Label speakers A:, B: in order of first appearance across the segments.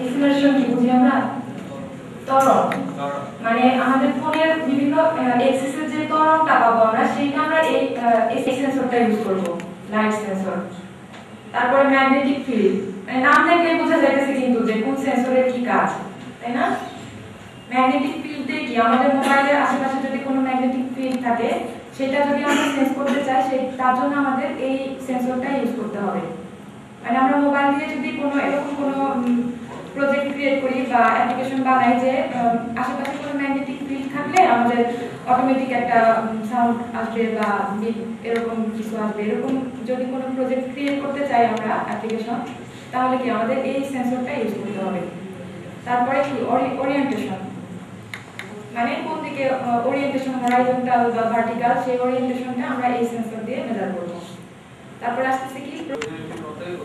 A: Acceleration কি বুঝি আমরা? ত্বরণ। মানে আমাদের ফোনের বিভিন্ন এক্সিসের যে ত্বরণটা পাবো আমরা সেইটা আমরা এই সেন্সরটা ইউজ করব, লাইট সেন্সর। তারপরে ম্যাগনেটিক ফিল্ড, মানে নাম দেখলেই বোঝা যাচ্ছে কিন্তু যে কোন সেন্সরের কি কাজ, তাই না? ম্যাগনেটিক ফিল্ডে কি আমাদের মোবাইলের আশেপাশে যদি কোনো ম্যাগনেটিক ফিল্ড থাকে সেটা যদি আমরা সেন্স করতে চাই তার জন্য আমাদের এই সেন্সরটা ইউজ করতে হবে। মানে আমরা মোবাইল দিয়ে যদি কোনো এরকম কোনো প্রজেক্ট ক্রিয়েট করি বা অ্যাপ্লিকেশন বানাই যে আশেপাশে কোনো ম্যাগনেটিক ফিল্ড থাকলে আমাদের অটোমেটিক একটা সাউন্ড আসবে বা এরকম কিছু আসবে, এরকম যদি কোনো প্রজেক্ট ক্রিয়েট করতে চাই আমরা অ্যাপ্লিকেশন, তাহলে কি আমাদের এই সেন্সরটা ইউজ করতে হবে। তারপরে কি ওরিয়েন্টেশন, মানে কোন দিকে ওরিয়েন্টেশন, হরাইজন্টাল বা ভার্টিক্যাল, সেই ওরিয়েন্টেশনটা আমরা এই সেন্সর দিয়ে মেজার করব। তারপর আসছে কি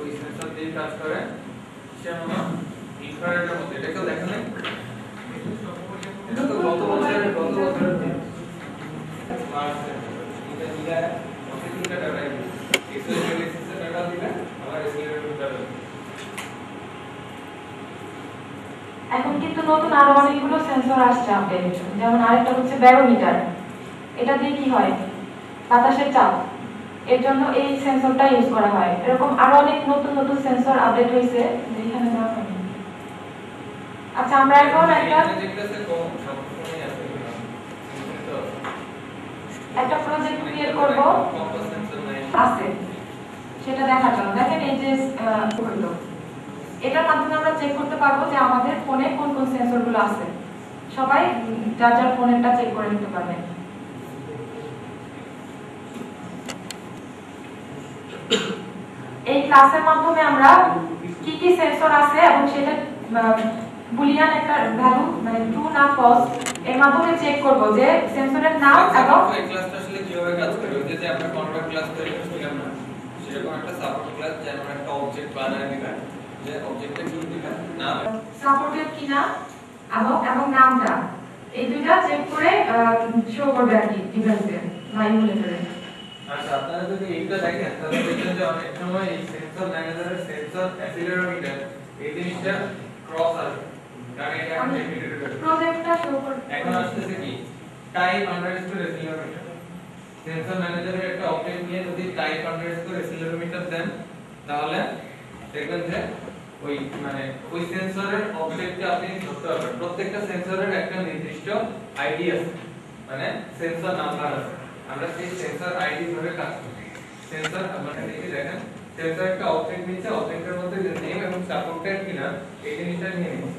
B: ওই সেন্সর দিয়ে কাজ করে সেটা ইনফ্রারেডের মধ্যে। এটা কেউ দেখেন নাই? এটা তো গত বছরের এটা দিলা অফিসিয়াল ডাটা এক্সেলেশন ডাটা দিলা আবার এক্সেলেশন ডাটা।
A: এখন কিন্তু নতুন আরো অনেকগুলো সেন্সর আসছে আপডেট, যেমন আরেকটা হচ্ছে ব্যারোমিটার। এটা দিয়ে কি হয়? বাতাসের চাপ, এর জন্য এই সেন্সরটা ইউজ করা হয়। এরকম আরো অনেক নতুন নতুন সেন্সর আপডেট হয়েছে যেখানে দেওয়া হয়। আচ্ছা, আমরা এখন একটা প্রজেক্ট ক্রিয়েট করব আছে, সেটা দেখার জন্য। দেখেন এই যে এটার মাধ্যমে আমরা চেক করতে পারবো যে আমাদের ফোনে কোন কোন সেন্সরগুলো আছে। সবাই যার যার ফোনেরটা চেক করে নিতে পারবেন। এই ক্লাসের মাধ্যমে আমরা কি কি সেন্সর আছে এবং সেটা বুলিয়ান একটা ভ্যালু, মানে ট্রু না ফলস, এর মাধ্যমে চেক করব যে সেন্সরের নাম এবং
B: এই ক্লাসটা আসলে কিভাবে কাজ করে। ওই যে আমরা কন্ট্রাক্ট ক্লাস তৈরি করছিলাম না, সেরকম একটা সাপোর্ট ক্লাস যেমন একটা অবজেক্ট বানায় দিবেন, যে অবজেক্টটা কি দিবেন, নাম
A: সাপোর্টেড কিনা এবং নামটা, এই দুইটা চেক করে শো করবে আর কি ডিভাইসে বা ইমুলেটরে।
B: আচ্ছা, আপনারা যদি এইটা দেখেন তাহলে দেখবেন যে অনেক সময় এই সেন্সর ম্যানেজারের সেন্সর অ্যাক্সিলারোমিটার এই জিনিসটা ক্রস আসে, কারণ এটা একটা ইন্ডিকেটর
A: প্রজেক্টটা শো করবে।
B: এখন আসছে কি টাইপ আন্ডারস্কোর অ্যাক্সিলারোমিটার। সেন্সর ম্যানেজারের একটা অবজেক্ট নিয়ে যদি টাইপ আন্ডারস্কোর অ্যাক্সিলারোমিটার দেন তাহলে দেখবেন যে ওই মানে ওই সেন্সরের অবজেক্টটা আপনি ধরতে পারবেন। প্রত্যেকটা সেন্সরের একটা নির্দিষ্ট আইডি আছে, মানে সেন্সর নাম্বার আছে। আমরা সেই সেন্সর আইডি ধরে কাজ করি। সেন্সর আমরা দেখেন সেন্সর একটা অবজেক্ট নিচ্ছে, অবজেক্টের মধ্যে যে নেম এবং সাপোর্টেড কিনা এই জিনিসটা নিয়ে নিই।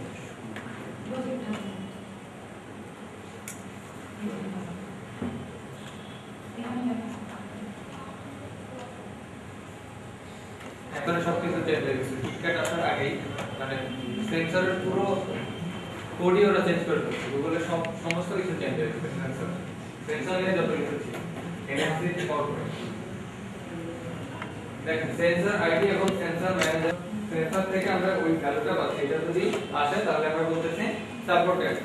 B: এখন সবকিছু চেঞ্জ হয়ে গেছে। কিটক্যাট আসার আগেই মানে সেন্সরের পুরো কোডই ওরা চেঞ্জ করে দিয়েছে। গুগলের সমস্ত কিছু চেঞ্জ হয়ে গেছে। সেন্সর নিয়ে যত কিছু ছিল এনএফসি তে কল করে দেখেন সেন্সর আইডি এবং সেন্সর ম্যানেজার। সেন্সর থেকে আমরা ওই ভ্যালুটা পাচ্ছি, এটা যদি আসে তাহলে আমরা বলতেছি সাপোর্টেড।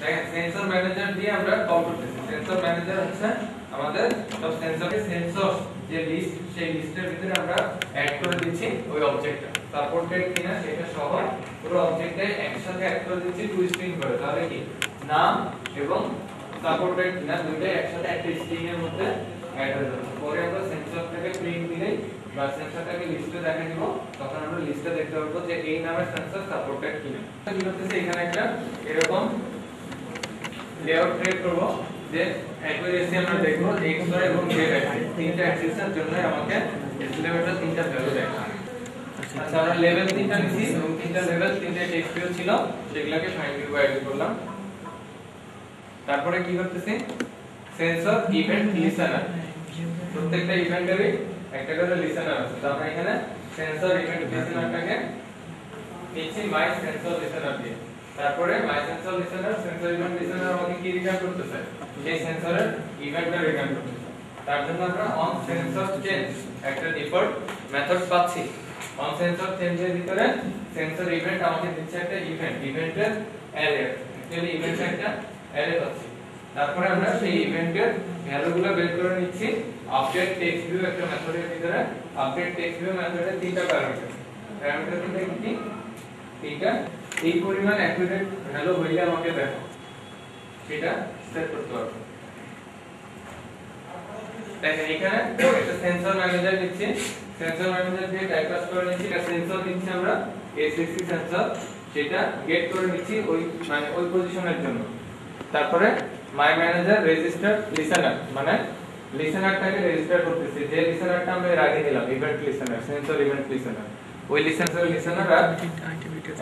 B: দেখেন সেন্সর ম্যানেজার দিয়ে আমরা কল করতেছি। সেন্সর ম্যানেজার হচ্ছে আমাদের সব সেন্সরের সেন্সর যে লিস্ট, সেই লিস্টের ভিতরে আমরা অ্যাড করে দিচ্ছি ওই অবজেক্টটা সাপোর্টেড কিনা সেটা সহ পুরো অবজেক্টে একসাথে অ্যাড করে দিচ্ছি টু স্ট্রিং করে। তাহলে কি নাম এবং সাপোর্টেড কিনা দুইটাই একসাথে একটা স্ট্রিং এর মধ্যে অ্যাড হয়ে যাবে। পরে আমরা সেন্সর থেকে প্রিন্ট দিলেই বা সেন্সরটাকে লিস্টে দেখা দিব, তখন আমরা লিস্টে দেখতে পারবো যে এই নামের সেন্সর সাপোর্টেড কিনা। কি করতেছে এখানে একটা এরকম লেআউট ক্রিয়েট করব যে অ্যাকুরেসি আমরা দেখব x y এবং z অ্যাক্সিস তিনটা অ্যাক্সিসের জন্য আমাকে এসটিমেটের তিনটা ভ্যালু দেখায়। আচ্ছা আমরা লেভেল তিনটা নিছি এবং তিনটা লেভেল তিনটা টেক্সট ভিউ ছিল, সেগুলোকে ফাইন্ড ভিউ অ্যাড করলাম। তারপরে কি করতেছি সেন্সর ইভেন্ট লিসেনার, প্রত্যেকটা ইভেন্টেরই একটা করে লিসেনার আছে। তো আমরা এখানে সেন্সর ইভেন্ট লিসেনারটাকে নিচ্ছি মাই সেন্সর লিসেনার দিয়ে। তারপরে my sensor listener sensor event listener আমাকে কি রিটার্ন করতেছে, সেই সেন্সরের ইভেন্টটা রিটার্ন করতেছে। তার জন্য আমরা অন সেন্সর চেঞ্জ একটা ডিফল্ট মেথড পাচ্ছি। অন সেন্সর চেঞ্জের ভিতরে সেন্সর ইভেন্ট আমাকে দিচ্ছে একটা ইভেন্টের অ্যারে, অ্যাকচুয়ালি ইভেন্টের একটা অ্যারে পাচ্ছি। তারপরে আমরা সেই ইভেন্টের ভ্যালুগুলো বের করে নিচ্ছি আপডেট টেক্সট ভিউ একটা মেথডের ভিতরে। আপডেট টেক্সট ভিউ মেথডে তিনটা প্যারামিটার, প্যারামিটারগুলো কি তিনটা, এই পরিমাণ অ্যাকুরেট ভ্যালু হইলে আমাকে দেখো সেটা সেট করতে পারবো। দেখেন এখানে একটা সেন্সর ম্যানেজার দিচ্ছি, সেন্সর ম্যানেজার দিয়ে টাইপকাস্ট করে নিচ্ছি, একটা সেন্সর দিচ্ছি আমরা এসএসসি সেন্সর, সেটা গেট করে নিচ্ছি ওই মানে ওই পজিশনের জন্য। তারপরে মাই ম্যানেজার রেজিস্টার লিসেনার, মানে লিসেনারটাকে রেজিস্টার করতেছি, যে লিসেনারটা আমরা এর আগে দিলাম event listener, sensor event listener, ওই লিসেনার আর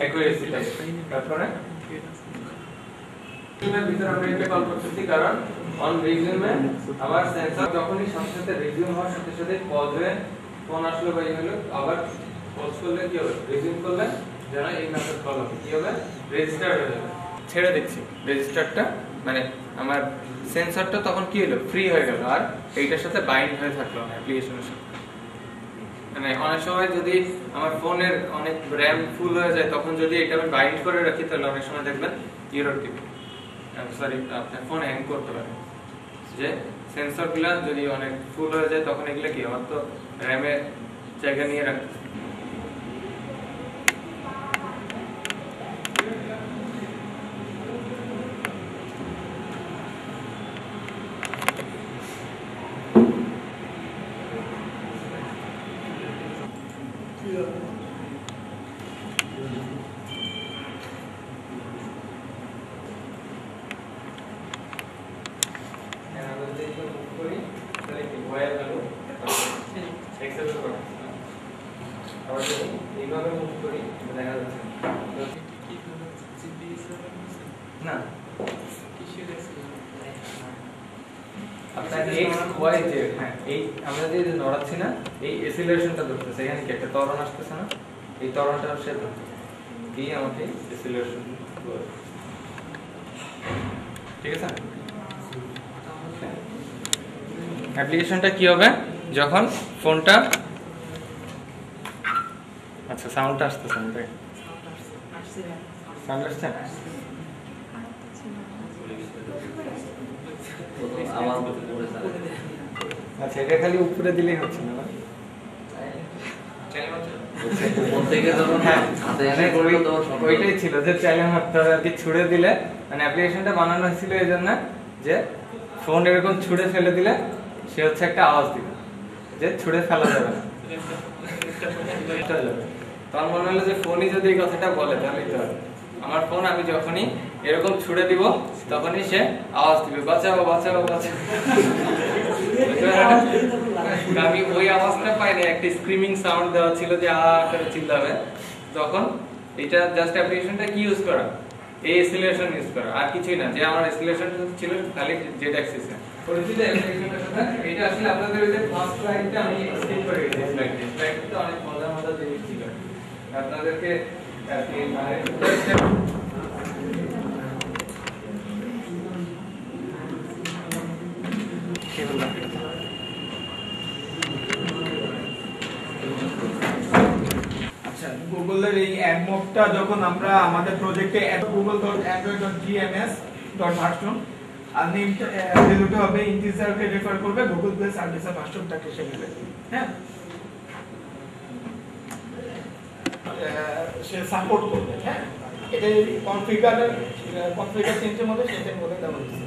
B: অ্যাকুরেসি টাইপ। তারপরে রিজিউমের ভিতরে আমরা এটা কল করতেছি কারণ অন রিজিউমে আমার সেন্সর যখনই সাথে সাথে রিজিউম হওয়ার সাথে সাথে পজ হয়ে ফোন আসলো বা হলো, আবার পজ করলে কি হবে, রিজিউম করলে যেন এই মেথড কল হবে, কি হবে রেজিস্টার হয়ে যাবে। ছেড়ে দিচ্ছি রেজিস্টারটা, মানে আমার সেন্সরটা তখন কি হলো ফ্রি হয়ে গেল আর এইটার সাথে বাইন্ড হয়ে থাকলো অ্যাপ্লিকেশনের সাথে। মানে অনেক সময় যদি আমার ফোনের অনেক র্যাম ফুল হয়ে যায় তখন যদি এটা আমি বাইন্ড করে রাখি তাহলে অনেক সময় দেখবেন এরর দিবে, সরি আপনার ফোন হ্যাং করতে পারে। যে সেন্সরগুলো যদি অনেক ফুল হয়ে যায় তখন এগুলো কি আমার তো র্যামে জায়গা নিয়ে রাখতে। আমরা যে নড়াচ্ছি না এই এসিলেশনটা ধরতেছে, এখানে কি একটা ত্বরণ আসতেছে না, এই ত্বরণটা সে ধরতেছে, কি আমাকে এসিলেশন, ঠিক আছে। অ্যাপ্লিকেশনটা কি হবে যখন ফোনটা, আচ্ছা সাউন্ডটা আসতেছে না, সাউন্ড আসছে না, আচ্ছা এটা খালি উপরে দিলেই হচ্ছে না, ওইটাই ছিল যে চাইলে মারতে হবে আর কি, ছুড়ে দিলে মানে অ্যাপ্লিকেশনটা বানানো হয়েছিল এই জন্য যে ফোন এরকম ছুড়ে ফেলে দিলে সে হচ্ছে একটা আওয়াজ দিবে, যে ছুড়ে ফেলা যাবে না, তখন মনে হলো যে ফোনই যদি এই কথাটা বলে তাহলে তো আমার ফোন আমি যখনই এরকম ছুড়ে দিব তখনই সে আওয়াজ দিবে, বাঁচাও বাঁচাও বাঁচাও। আমি ওই আওয়াজটা পাইনি, একটা স্ক্রিমিং সাউন্ড দেওয়া ছিল যে আ করে চিল্লাবে, তখন এটা জাস্ট অ্যাপ্লিকেশনটা কি ইউজ করা, এই এসিলেশন ইউজ করা, আর কিছুই না। যে আমার এসিলেশন ছিল খালি জেড অ্যাক্সিসে পরিচিত অ্যাপ্লিকেশনটার সাথে। এটা আসলে আপনাদের ওই যে ফার্স্ট স্লাইডটা আমি স্কিপ করে গেছি, স্লাইডটা অনেক মজার মজার জিনিস ছিল আপনাদেরকে
C: গুগলের এই অ্যাডমপটা যখন আমরা আমাদের প্রজেক্টে গুগল.android.gms.version আর নেম ভ্যালুটা হবে ইন্টিজারকে রেফার করবে গুগল প্লে সার্ভিসে ভার্সনটাকে সে নেবে হ্যাঁ সে সাপোর্ট করবে হ্যাঁ এটা কনফিগার চেঞ্জের মধ্যে সেটার মধ্যে দেওয়া হয়েছে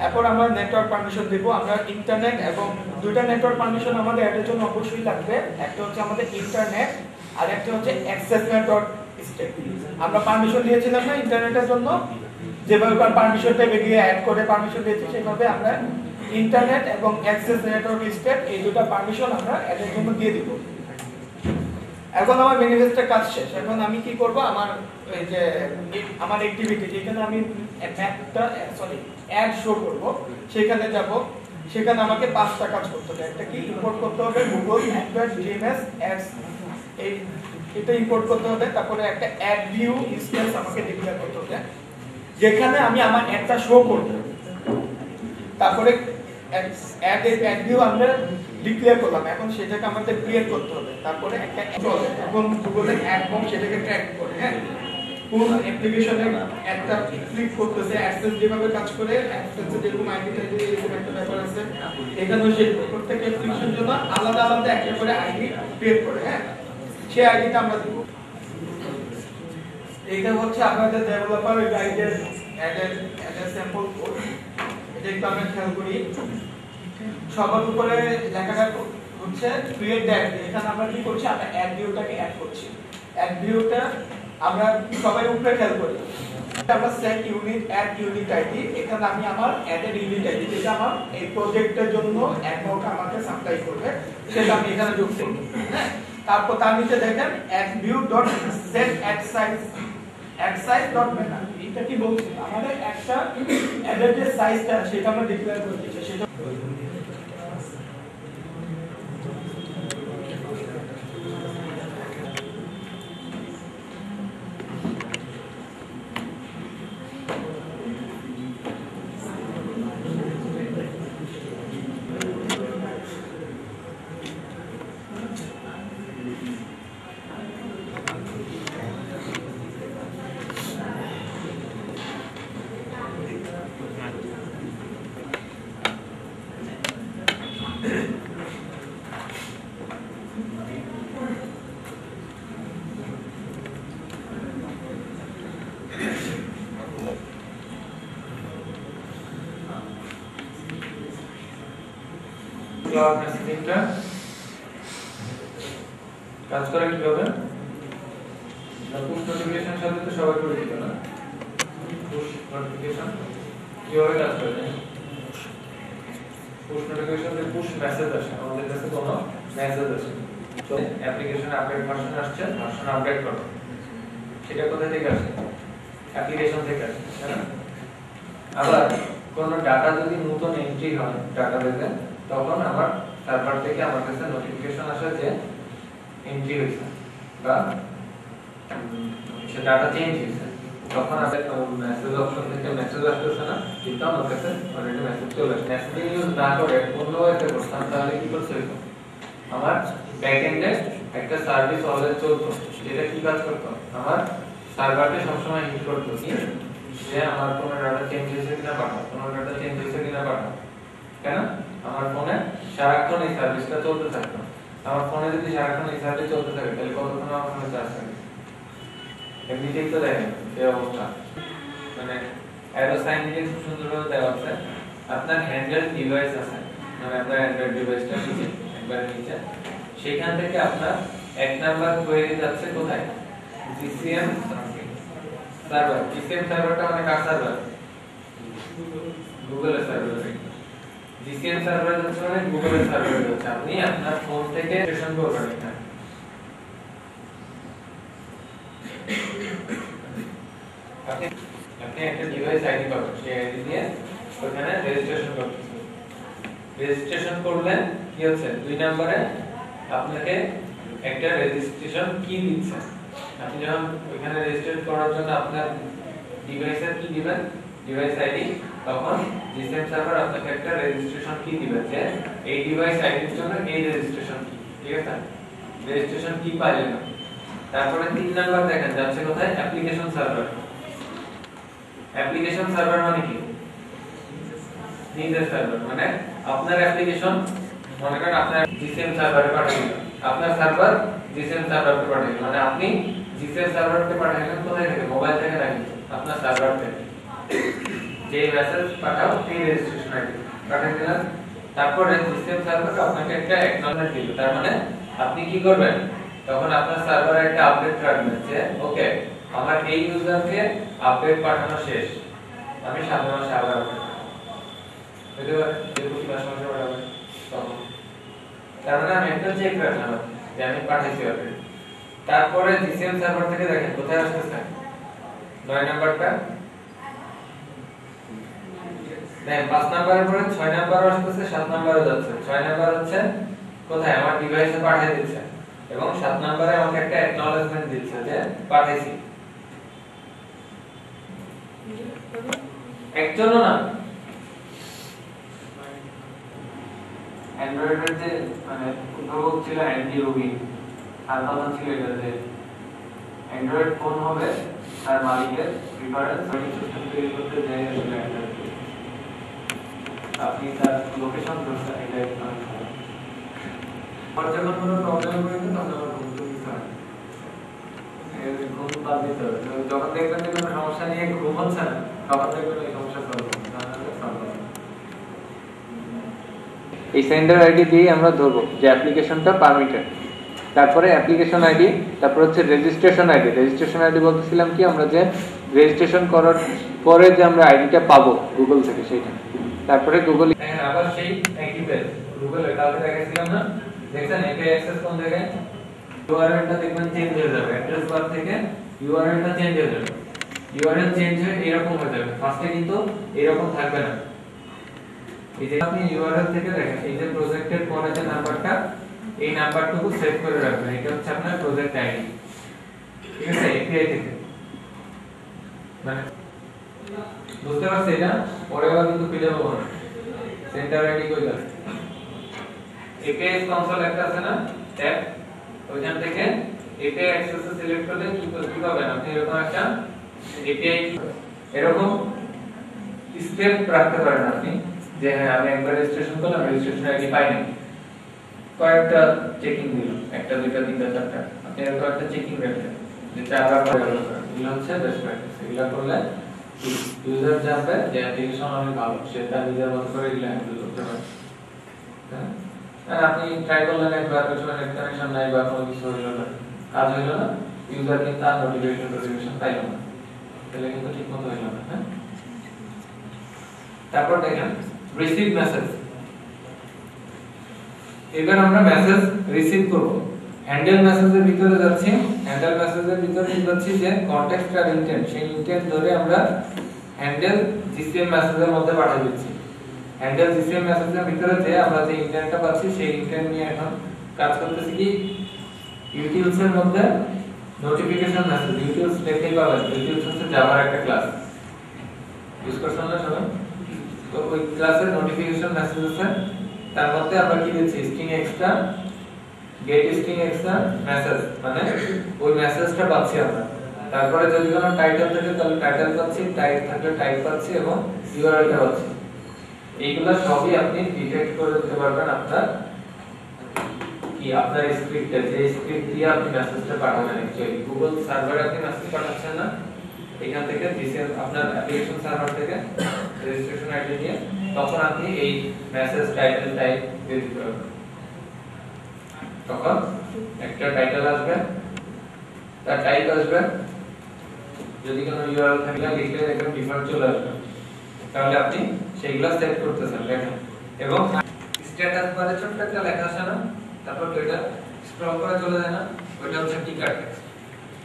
C: এরপর আমরা নেটওয়ার্ক পারমিশন দেব আমরা ইন্টারনেট এবং দুইটা নেটওয়ার্ক পারমিশন আমাদের এর জন্য অবশ্যই লাগবে একটা হচ্ছে আমাদের ইন্টারনেট আর একটা হচ্ছে অ্যাক্সেস নেটওয়ার্ক স্টেট আমরা পারমিশন দিয়েছিলাম না ইন্টারনেটের জন্য যেভাবে পারমিশনটা বেরিয়ে অ্যাড করে পারমিশন দিয়েছি সেভাবে আমরা ইন্টারনেট এবং অ্যাক্সেস নেটওয়ার্ক স্টেট এই দুটো পারমিশন আমরা এর জন্য দিয়ে দিব এখন আমার ম্যানিফেস্টের কাজ শেষ এখন আমি কি করব আমার এই যে আমার অ্যাক্টিভিটি যেখানে আমি ম্যাপটা অ্যাড শো করব সেখানে যাব সেখানে আমাকে পাঁচটা কাজ করতে হবে একটা কি ইম্পোর্ট করতে হবে গুগল অ্যাডওয়ার্ড জিএমএস অ্যাডস এই এটা ইম্পোর্ট করতে হবে তারপরে একটা অ্যাড ভিউ ইনস্ট্যান্স আমাকে ডিক্লেয়ার করতে হবে যেখানে আমি আমার অ্যাডটা শো করব তারপরে অ্যাড ভিউ আমরা ডিক্লেয়ার করলাম এখন সেটাকে আমাদের ক্রিয়েট করতে হবে তারপরে একটা চলে এখন গুগলের অ্যাড বক্স সেটাকে ট্র্যাক করে হ্যাঁ কোন অ্যাপ্লিকেশনে একটা ক্লিক করতেছে অ্যাডসেন্স যেভাবে কাজ করে অ্যাডসেন্সে যেরকম আইডি টাইডি এরকম একটা ব্যাপার আছে এখানেও সেই প্রত্যেক অ্যাপ্লিকেশনের জন্য আলাদা আলাদা একটা করে আইডি ক্রিয়েট করে হ্যাঁ সেই আইডিটা আমরা দেব এইটা হচ্ছে আমাদের ডেভেলপার গাইডের অ্যাড স্যাম্পল কোড এটা একটু আমরা খেয়াল করি সবার উপরে লেখাটা হচ্ছে ক্রিয়েট দ্যাট এখানে আমরা কি করছি আমরা অ্যাড ভিউটাকে অ্যাড করছি অ্যাড ভিউটা আমরা সবাই উপরে খেয়াল করি আমরা set unit ad unit ID এখানে আমি আমার অ্যাডেড ইউনিট আইডি যেটা আমার এই প্রজেক্টের জন্য অ্যাডওয়ার্ক আমাকে সাপ্লাই করবে সেটা আমি এখানে যোগ করব হ্যাঁ তারপর তার নিচে দেখেন ad view dot set ad size dot matter এটা কি বলছি আমাদের একটা অ্যাডের যে সাইজটা সেটা আমরা ডিক্লেয়ার করে দিয়েছি সেটা
B: ক্লাউড মেসেজিংটা কাজ করে কিভাবে পুশ নোটিফিকেশন সাথে তো সবাই পরিচিত না পুশ নোটিফিকেশন কিভাবে কাজ করে পুশ নোটিফিকেশন যে পুশ মেসেজ আসে আমাদের কাছে কোনো মেসেজ আসে তো অ্যাপ্লিকেশন আপডেট ভার্সন আসছে ভার্সন আপডেট করো সেটা কোথা থেকে আসে অ্যাপ্লিকেশন থেকে আসে তাই না আবার কোনো ডাটা যদি নতুন এন্ট্রি হয় ডাটাবেজে তখন আমার সার্ভার থেকে আমার কাছে নোটিফিকেশন আসে যে এন্ট্রি হয়েছে বা সে ডাটা চেঞ্জ হয়েছে তখন আমি মেসেজ অপশন থেকে মেসেজ আসতেছে না কিন্তু আমার কাছে অলরেডি মেসেজ চলে আসে মেসেজিং ইউজ না করে অন্য ওয়েতে করতাম তাহলে কি করতে হতো আমার ব্যাকএন্ডে একটা সার্ভিস অলরেডি চলতো যেটা কি কাজ করতো আমার সার্ভারকে সবসময় হিট করতো যে আমার কোনো ডাটা চেঞ্জ হয়েছে কিনা পাঠাও কোনো ডাটা চেঞ্জ হয়েছে কিনা পাঠাও কেন আমার ফোনে সারাক্ষণ এই সার্ভিসটা চলতে থাকবে আমার ফোনে যদি সারাক্ষণ এই সার্ভিস চলতে থাকে তাহলে কতক্ষণ আমার ফোনে চার্জ থাকে এমনিতেই তো দেখেন এই অবস্থা মানে অ্যারো সাইন দিয়ে খুব সুন্দরভাবে দেওয়া আছে আপনার হ্যান্ডেল ডিভাইস আছে মানে আপনার অ্যান্ড্রয়েড ডিভাইসটা নিচে একবারে নিচে সেখান থেকে আপনার এক নাম্বার কোয়েরি যাচ্ছে কোথায় জিসিএম সার্ভার জিসিএম সার্ভারটা মানে কার সার্ভার গুগলের সার্ভার জিসিএম সার্ভার হচ্ছে মানে গুগলের সার্ভার হচ্ছে আপনি আপনার ফোন থেকে রেজিস্ট্রেশন করবেন এখানে আপনি একটা ডিভাইস আইডি পাবেন সেই আইডি দিয়ে ওখানে রেজিস্ট্রেশন করবেন রেজিস্ট্রেশন করলে কি হচ্ছে দুই নম্বরে আপনাকে একটা রেজিস্ট্রেশন কি দিচ্ছে আপনি যখন ওখানে রেজিস্ট্রেশন করার জন্য আপনার ডিভাইসের কি দিবেন ডিভাইস আইডি তখন জিসিএম সার্ভার আপনাকে একটা রেজিস্ট্রেশন কি দিবে যে এই ডিভাইস আইডির জন্য এই রেজিস্ট্রেশন কি ঠিক আছে রেজিস্ট্রেশন কি পাইলেন তারপরে 3 নাম্বার দেখেন যাচ্ছে কোথায় অ্যাপ্লিকেশন সার্ভার মানে কি নিজের সার্ভার, মানে আপনার অ্যাপ্লিকেশন মনে করেন আপনার জিসিএম সার্ভারে পাঠাইলেন, আপনার সার্ভার জিসিএম সার্ভারে পাঠাইলেন, মানে আপনি জিসিএম সার্ভারে পাঠাইলেন কোথায় থেকে, মোবাইল থেকে নাকি আপনার সার্ভার থেকে, যে মেসেজ পাঠাও সেই রেজিস্ট্রেশন আইডি পাঠিয়ে দিলেন। তারপরে জিসিএম সার্ভার আপনাকে একটা অ্যাকনলেজমেন্ট দিল, তার মানে আপনি কি করবেন, তখন আপনার সার্ভারে একটা আপডেট রাখবেন যে ওকে আমার এই ইউজারকে আপডেট পাঠানো শেষ, আমি সামনের মাসে আবার হতে পারে যে প্রতি মাসে পাঠাবো, তখন তার মানে আমি একটা চেক রাখলাম যে আমি পাঠাইছি অলরেডি। তারপরে জিসিএম সার্ভার থেকে দেখেন কোথায় আসতেছে 9 নাম্বারটা, দেখেন 5 নাম্বারের পরে 6 নাম্বারও আসতেছে, 7 নাম্বারও যাচ্ছে। 6 নাম্বার হচ্ছে কোথায় আমার ডিভাইসে পাঠিয়ে দিচ্ছে, এবং 7 নাম্বারে আমাকে একটা অ্যাকনলেজমেন্ট দিচ্ছে যে পাঠাইছি। একজনও না, অ্যান্ড্রয়েডের যে মানে উদ্ভাবক ছিল অ্যান্ডি রুবিন, তার কথা ছিল এটা যে অ্যান্ড্রয়েড ফোন হবে তার মালিকের প্রিফারেন্স সিস্টেম তৈরি করতে যাই আসলে আপনি তার লোকেশন ধরছেন, এটা আর যখন কোনো প্রবলেম হয়ে গেলে তখন আমার ঘুম তো দিতে হয়, ঘুম বাদ দিতে হবে। যখন দেখবেন যে কোনো সমস্যা নিয়ে ঘুম হচ্ছে না, তখন দেখবেন এই সমস্যা সলভ হবে। এই সেন্ডার আইডি দিয়ে আমরা ধরবো যে অ্যাপ্লিকেশনটা পারমিটেড, তারপরে অ্যাপ্লিকেশন আইডি, তারপর হচ্ছে রেজিস্ট্রেশন আইডি। রেজিস্ট্রেশন আইডি বলতেছিলাম কি, আমরা যে রেজিস্ট্রেশন করার পরে যে আমরা আইডিটা পাবো গুগল থেকে সেইটা, তারপরে গুগল আবার সেই একই পেজ গুগল কালকে দেখাইছিলাম না, দেখছেন একে অ্যাক্সেস কোন জায়গায়, ইউআরএলটা দেখবেন চেঞ্জ হয়ে যাবে, অ্যাড্রেস বার থেকে ইউআরএলটা চেঞ্জ হয়ে যাবে, ইউআরএল চেঞ্জ হয়ে এরকম হয়ে যাবে, ফার্স্টে কিন্তু এরকম থাকবে না। এই যে আপনি ইউআরএল থেকে দেখেন এই যে প্রজেক্টের পরে যে নাম্বারটা, এই নাম্বারটুকু সেভ করে রাখবেন, এটা হচ্ছে আপনার প্রজেক্ট আইডি, ঠিক আছে, এপিআই থেকে। মানে বুঝতে পারছেন এটা, পরে আবার কিন্তু খুঁজে পাবো না সেন্টার আইডি কই যাবে। এপিআই কনসোল একটা আছে না ট্যাব, ওইখান থেকে এপিআই অ্যাক্সেস সিলেক্ট করলে কি পাবেন আপনি, এরকম একটা এপিআই, এরকম স্টেপ রাখতে পারেন আপনি যে হ্যাঁ আমি একবার রেজিস্ট্রেশন করলাম, রেজিস্ট্রেশন আইডি পাইনি, কয়েকটা চেকিং দিল, একটা দুইটা তিনটা চারটা, আপনি এরকম একটা চেকিং রাখবেন যে চারবার করে এগুলো হচ্ছে বেস্ট প্র্যাকটিস। এগুলো করলে ইউজার জানবে যে অ্যাপ্লিকেশন অনেক ভালো, সে তার নিজের মতো করে এগুলো হ্যান্ডেল করতে পারে। হ্যাঁ, আর আপনি ট্রাই করলেন একবার, কিছু কানেকশন নাই বা কোনো কিছু হইল না, কাজ হইল না, ইউজার কিন্তু তার নোটিফিকেশন পাইল না, তাহলে কিন্তু ঠিক মতো হইল না। হ্যাঁ, তারপর দেখেন রিসিভ মেসেজ। এবার আমরা মেসেজ রিসিভ করব, হ্যান্ডেল মেসেজের ভিতরে যাচ্ছি, হ্যান্ডেল মেসেজের ভিতরে যাচ্ছি যে কনটেক্সট আর ইন্টেন্ট, সেই ইন্টেন্ট ধরে আমরা হ্যান্ডেল জিসিএম মেসেজের মধ্যে পাঠিয়ে দিচ্ছি। হ্যান্ডেল জিসিএম মেসেজের ভিতরে যে আমরা যে ইন্টেন্টটা পাচ্ছি সেই ইন্টেন্ট নিয়ে এখন কাজ করতেছি কি, ইউটিলস এর মধ্যে নোটিফিকেশন মেসেজ, ইউটিলস দেখতেই পাবেন, ইউটিলস হচ্ছে জাভার একটা ক্লাস, ইউজ করছেন না সবাই, তো ওই ক্লাসের নোটিফিকেশন মেসেজ আছে, তার মধ্যে আমরা কি দিচ্ছি string extra, get string extra message, মানে ওই মেসেজটা পাচ্ছি আমরা। তারপরে যদি কোনো টাইটেল থাকে তাহলে টাইটেল পাচ্ছি, টাইপ থাকলে টাইপ পাচ্ছি এবং ইউআরএলটা পাচ্ছি। এইগুলা সবই আপনি ডিটেক্ট করে দিতে পারবেন আপনার কি, আপনার স্ক্রিপ্টে, যে স্ক্রিপ্ট দিয়ে আপনি মেসেজটা পাঠাবেন। অ্যাকচুয়ালি গুগল সার্ভারে আপনি মেসেজ পাঠাচ্ছেন না, এখান থেকে জিসিএম আপনার অ্যাপ্লিকেশন সার্ভার থেকে রেজিস্ট্রেশন আইডি দিয়ে তখন আপনি এই মেসেজ টাইটেল টাইপ দিয়ে দিতে পারবেন। তখন একটা টাইটেল আসবে, তার টাইপ আসবে, যদি কোনো ইউআরএল থাকে লিখলে দেখবেন ডিফল্ট চলে আসবে, তাহলে আপনি সেইগুলো সেট করতেছেন দেখেন। এবং স্ট্যাটাস বারে ছোট্ট একটা লেখা আসে না, তারপর ওইটা স্ক্রল করে চলে যায় না, ওইটা হচ্ছে টিকার টেক্সট।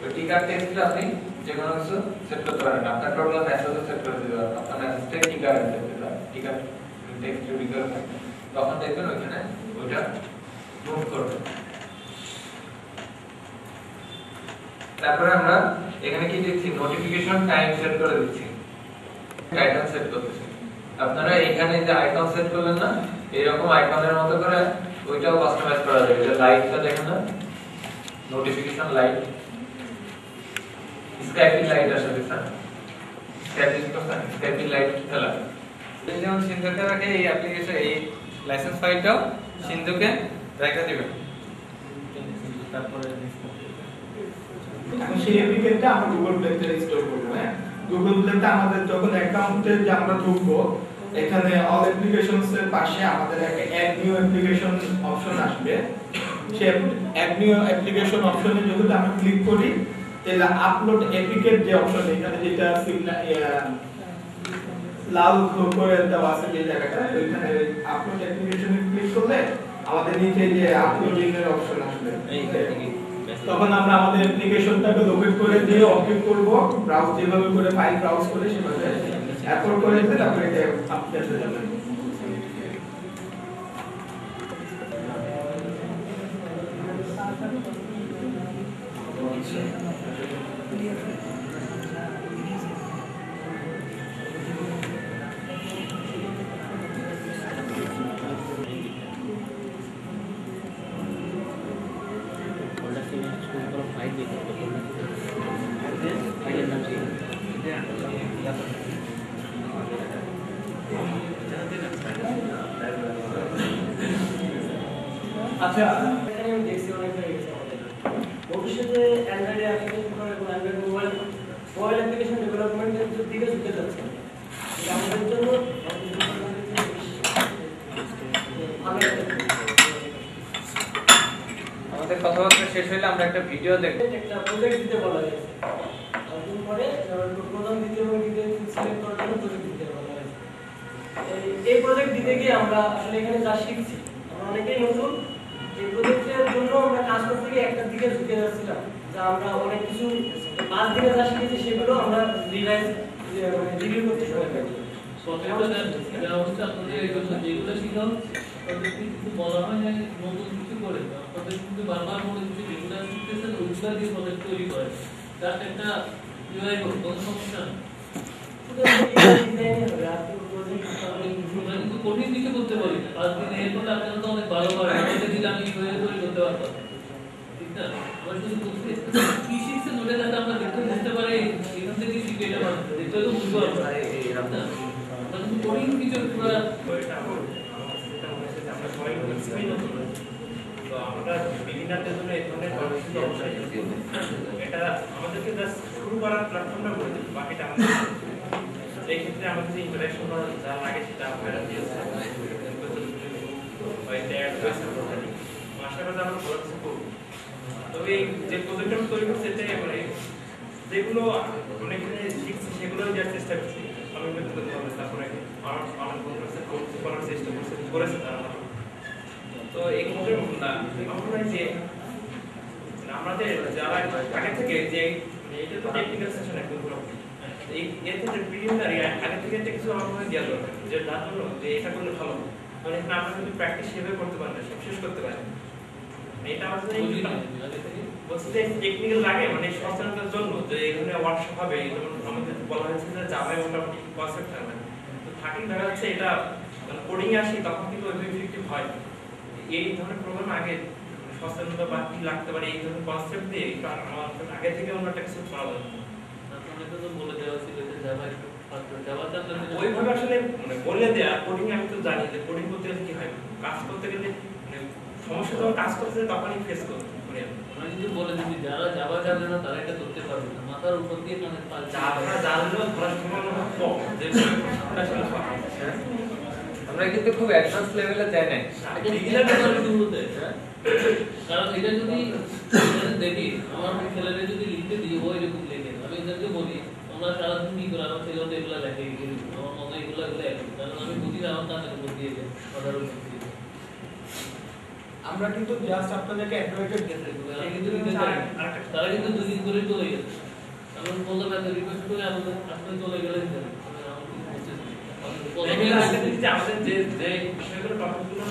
B: ওই টিকার টেক্সটটা আপনি যে কোনো কিছু সেট করতে পারেন, আপনার টোটাল মেসেজও সেট করে দিতে পারেন, আপনার মেসেজটা টিকার টিকার টেক্সট যদি করে থাকে তখন দেখবেন ওইখানে ওইটা মুভ করবে। তারপরে আমরা এখানে কি দিচ্ছি, নোটিফিকেশন টাইম সেট করে দিচ্ছি, টাইটেল সেট করতেছি। আপনারা এখানে যে আইকন সেট করলেন না, এরকম আইকনের মতো করে ওইটাও কাস্টমাইজ করা যাবে। যে লাইটটা দেখেন না, নোটিফিকেশন লাইট, স্কাইপিং লাইট আসলে স্যার, স্কাইপিং লাইট খেলা যেমন সিন্ধুকে রাখে এই অ্যাপ্লিকেশন এই লাইসেন্স ফাইলটাও সিন্ধুকে রেখে দিবেন। তারপরে
C: এখন সেই অ্যাপ্লিকেশনটা আমরা গুগল প্লেতে ইনস্টল করব। হ্যাঁ, গুগল প্লেতে আমাদের যখন অ্যাকাউন্টে যে আমরা ঢুকবো, এখানে অল অ্যাপ্লিকেশনস এর পাশে আমাদের একটা অ্যাড নিউ অ্যাপ্লিকেশন অপশন আসবে। সেই অ্যাড নিউ অ্যাপ্লিকেশন অপশনে যদি আমরা ক্লিক করি, তাহলে আপলোড অ্যাপ্লিকেট যে অপশন, এখানে যেটা লাল করে দেওয়া আছে যে জায়গাটা, ওইখানে আপলোড অ্যাপ্লিকেশনে ক্লিক করলে আমাদের নিচে যে আপলোডিং এর অপশন আসবে। তখন আমরা আমাদের অ্যাপ্লিকেশনটাকে লোকেট করে দিয়ে ওকে করব, ব্রাউজ যেভাবে করে ফাইল ব্রাউজ করে সেভাবে আপলোড করে দিলে তারপরে এটা আপডেট হয়ে যাবে। আচ্ছা,
D: এখানে আমি দেখছি অনেক হয়ে গেছে আমাদের। ভবিষ্যতে অ্যান্ড্রয়েড অ্যাপ্লিকেশন করে এবং অ্যান্ড্রয়েড মোবাইল অ্যাপ্লিকেশন ডেভেলপমেন্টের দিকে ঝুঁকে যাচ্ছে। এটা আমাদের জন্য ভালো
B: আমাদের কথাবার্তা শেষ হলে আমরা একটা ভিডিও দেখব।
D: একটা প্রজেক্ট দিতে বলা হয়েছে। তারপর পরে প্রধান দ্বিতীয় এবং তৃতীয় সিলেক্ট করার জন্য প্রজেক্ট দিতে বলা হয়েছে। এই প্রজেক্ট দিতে গিয়ে আমরা আসলে এখানে যা শিখছি, আমরা অনেকেই নতুন এই প্রজেক্টের জন্য আমরা কাজ করতে গিয়ে একটা দিকে ঝুঁকে যাচ্ছিলাম, যা আমরা অনেক কিছু 5 দিনে যা শিখেছি সেগুলো আমরা রিভাইজ রিভিউ করতে সময় পাই।
E: এটা অবস্থা আপনাদের এই জন্য যেগুলো শিখাও তাদের কিছু বলা হয় না, নতুন কিছু করে আপনাদের কিন্তু বারবার মনে কিছু যেগুলো শিখতেছেন ওইগুলো দিয়ে প্রজেক্ট তৈরি করে, তার একটা ইউআই কোনো সমস্যা নেই। কিন্তু কঠিন কিছু করতে পারি না, 5 দিন এর করলে আপনারা তো অনেক ভালো পারেন, আমাদের দিলে আমি ইউআই তৈরি করতে পারতাম, ঠিক না? আমরা শুধু কি শিখছেন ওটা যাতে আমরা দেখতে বুঝতে পারি, এখান থেকে শিখে এটা বানাতে দেখতে তো বুঝতে পারবো না। আমরা কিন্তু কঠিন কিছু পুরো
F: তো আমরা বিগিনারদের জন্য এই ধরনের কর্মসূচি অবশ্যই এটা আমাদেরকে জাস্ট শুরু করার প্ল্যাটফর্মটা করে দিই, বাকিটা আমাদের এই ক্ষেত্রে আমাদের যে ইন্টারাকশন যা লাগে সেটা আপনারা দিয়েছেন, আশা করি আমরা ভালো কিছু করবো। তবে এই যে প্রজেক্ট আমি তৈরি করছি এটাই মানে যেগুলো অনেক শিখছি সেগুলো দেওয়ার চেষ্টা করছি আমি ব্যক্তিগতভাবে, তারপরে আমার করার চেষ্টা করেছে তারা। তো এই ক্ষেত্রে আমরা যে আমাদের যারা আগে থেকে যে এটা তো টেকনিক্যাল সেশন একদম পুরো এই এর ক্ষেত্রে প্রিলিমিনারি আগে থেকে একটা কিছু আমাদের দেওয়া দরকার, যে তার জন্য যে এটা করলে ভালো, মানে এখানে আমরা যদি প্র্যাকটিস সেভাবে করতে পারি না, সব শেষ করতে পারি এটা আমাদের বলছি যে টেকনিক্যাল লাগে, মানে সচেতনতার জন্য যে এখানে ওয়ার্কশপ হবে, যেমন আমাদের বলা হয়েছে যে জাভায় মোটামুটি কনসেপ্ট থাকবে, তো থাকি দেখা যাচ্ছে এটা কোডিং আসি তখন কিন্তু ওই ইফেক্টিভ হয়। এই ধরনের প্রোগ্রাম আগে সচেতনতা বা কি লাগতে পারে এই ধরনের কনসেপ্ট দিয়ে আমার আগে থেকে অন্য একটা কিছু করা যায়।
E: বলে দেওয়া ছিল যে
F: ওইভাবে আসলে মানে বলে দেয়া কোডিং আমি তো জানি যে কোডিং করতে গেলে কি হয়, কাজ করতে গেলে মানে সমস্যা যখন কাজ করতে তখনই ফেস করতে পারি।
E: আমরা কিন্তু বলে দিচ্ছি যারা জাভা জানে না তারা এটা করতে পারবে না, মাথার উপর দিয়ে মানে
F: জাভা জানলেও ধরার সম্ভাবনা কম, যে
B: আমরা কিন্তু খুব অ্যাডভান্স লেভেলে যাই না,
E: বিগিনার লেভেলে শুরুতে, কারণ এটা যদি দেখি আমার ছেলেদের যদি লিখতে দিই ও এরকম লেখে, আমি এদেরকে বলি আমরা সারাদিন কি করে, আমার ছেলে এগুলো লেখে, আমার মনে এগুলো একই, কারণ আমি বুঝি না আমার কাজের উপর দিয়ে যায় কথার উপর দিয়ে।
C: আমরা কিন্তু জাস্ট আপনাদেরকে অ্যান্ড্রয়েডের
E: তারা কিন্তু 2 দিন ধরে চলে গেছে, আমি বললাম এত রিকোয়েস্ট করে আমাদের আসলে চলে গেলে
F: আমাদের যে যে বিষয়গুলো টপিকগুলো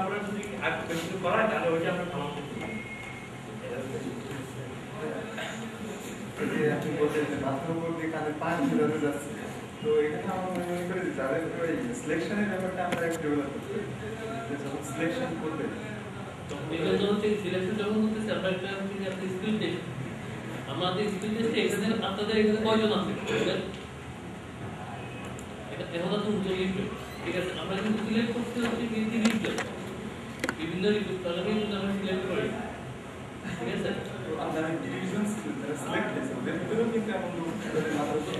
F: আমরা যদি আর কিছু করা হয় তাহলে ওইটা আমরা থামাবো।
G: আপনি বলছেন যে মাথার উপর দিয়ে কানে পানি ঝুলানো যাচ্ছে, তো এখানে আমরা মনে করি যে যাদের ওই সিলেকশনের ব্যাপারটা আমরা একটু ডেভেলপ করতে পারি, যখন সিলেকশন করবে
E: এটার জন্য সিলেকশন যখন করতেছি আমরা একটা স্কিল টেস্ট, আমাদের স্কিল টেস্টে এখানে আপনাদের এখানে কয়জন আছে, এখন তো 39 জন, ঠিক আছে, আমরা কিন্তু সিলেক্ট করতে হচ্ছে 30 জন, বিভিন্ন কারণে কিন্তু আমরা সিলেক্ট করি, ঠিক আছে।
G: আপনারা ডিভিশনস যারা সিলেক্ট হয়েছে ওদের ভিতরেও কিন্তু এমন লোক যাদের মাথার উপর